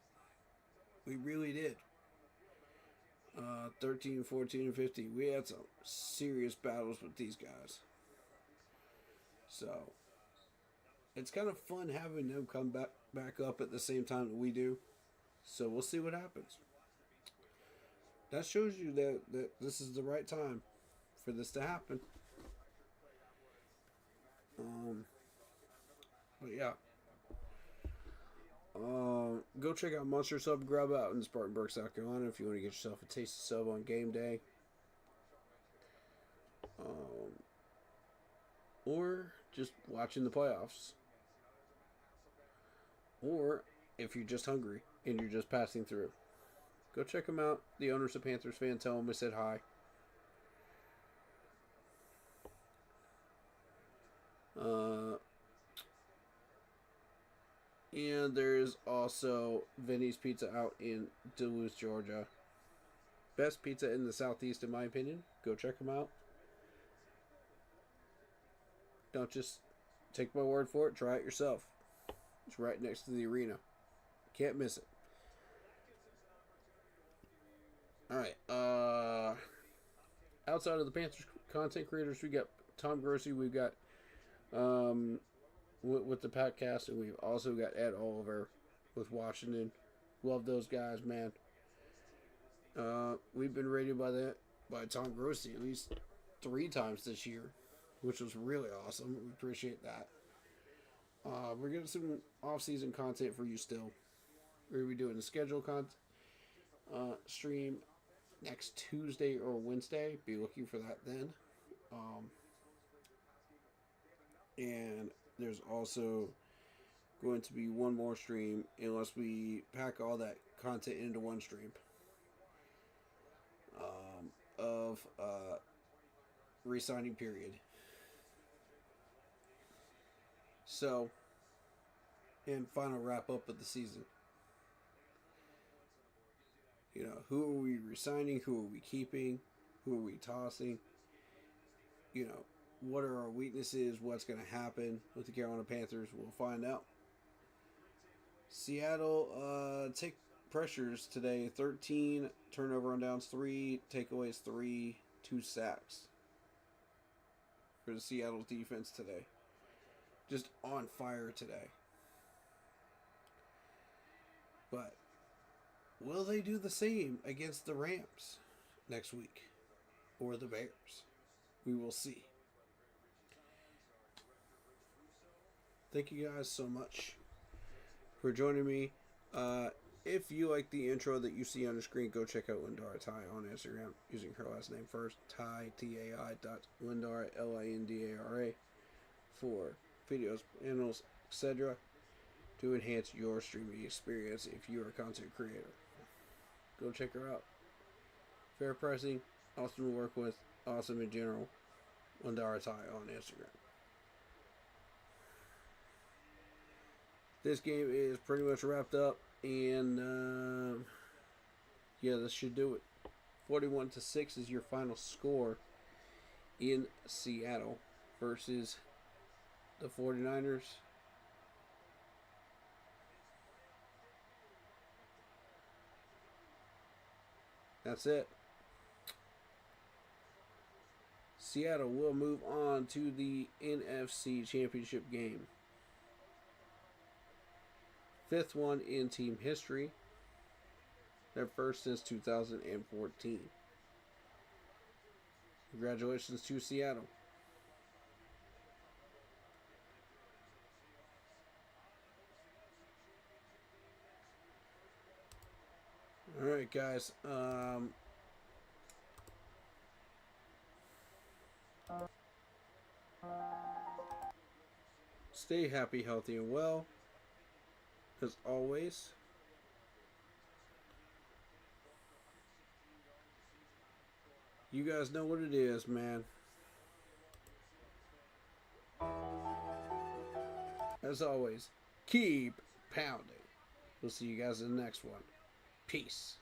S2: We really did. 13, 14, and 15. We had some serious battles with these guys. So, it's kind of fun having them come back up at the same time that we do. So, we'll see what happens. That shows you that this is the right time for this to happen. But yeah. Go check out Monster Sub Grub out in Spartanburg, South Carolina if you want to get yourself a tasty sub on game day. Or just watching the playoffs. Or if you're just hungry and you're just passing through. Go check them out. The owner's a Panthers fan. Tell them I said hi. And there's also Vinny's Pizza out in Duluth, Georgia. Best pizza in the Southeast, in my opinion. Go check them out. Don't just Take my word for it. Try it yourself. It's right next to the arena. Can't miss it. All right. Outside of the Panthers content creators, we got Tom Grossi. We've got with the podcast, and we've also got Ed Oliver with Washington. Love those guys, man. We've been rated by Tom Grossi at least 3 times this year, which was really awesome. We appreciate that. We're getting some off-season content for you still. We're going to be doing a schedule stream next Tuesday or Wednesday. Be looking for that then. And there's also going to be one more stream unless we pack all that content into one stream of re-signing period. So, and final wrap up of the season. You know, who are we resigning? Who are we keeping? Who are we tossing? You know, what are our weaknesses? What's going to happen with the Carolina Panthers? We'll find out. Seattle take pressures today. 13 turnover on downs, 3 takeaways, 3, 2 sacks for the Seattle defense today. Just on fire today. But will they do the same against the Rams next week? Or the Bears? We will see. Thank you guys so much for joining me. If you like the intro that you see on the screen, go check out Lindara Ty on Instagram using her last name first, Ty, T-A-I, Lindara, L-I-N-D-A-R-A, for videos, panels, etc. to enhance your streaming experience if you're a content creator. Go check her out. Fair pricing, awesome to work with, awesome in general. Lindara Ty on Instagram. This game is pretty much wrapped up, and yeah, this should do it. 41-6 is your final score in Seattle versus the 49ers. That's it. Seattle will move on to the NFC Championship game. 5th one in team history. Their first since 2014. Congratulations to Seattle. Alright, guys. Stay happy, healthy, and well. As always. You guys know what it is, man. As always, keep pounding. We'll see you guys in the next one. Peace.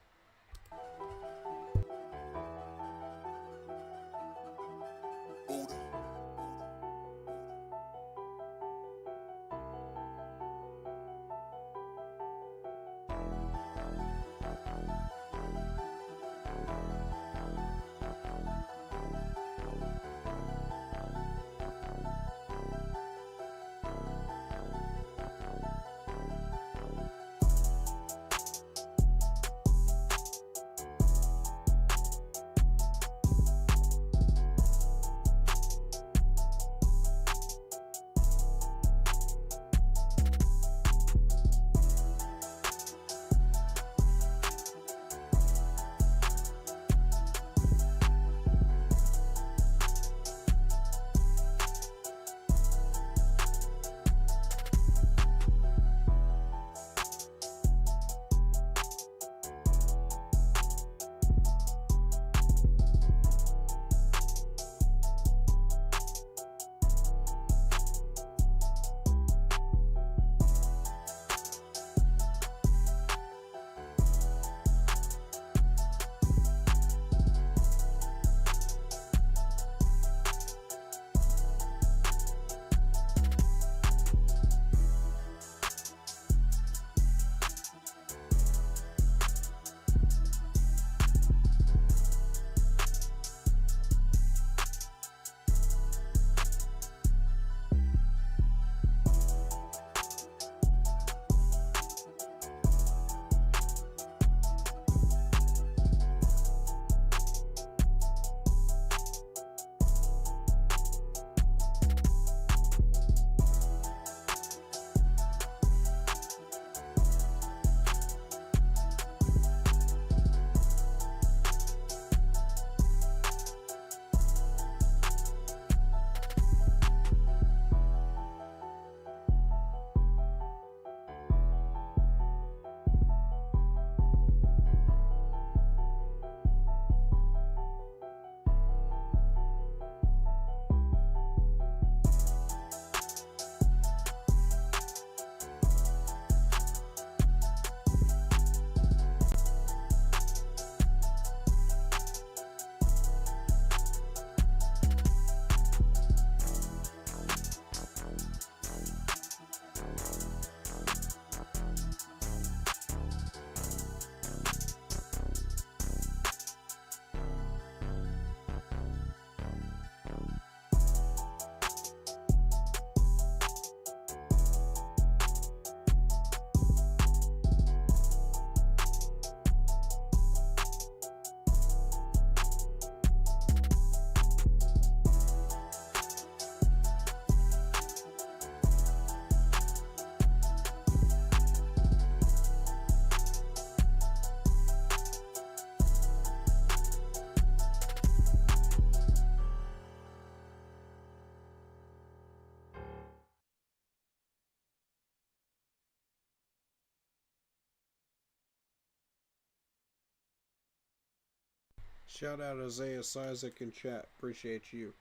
S2: Shout out Isaiah Isaac in chat. Appreciate you.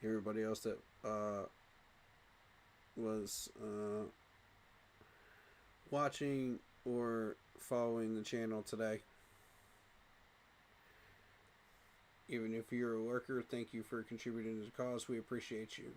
S2: Everybody else that was watching or following the channel today. Even if you're a lurker, thank you for contributing to the cause. We appreciate you.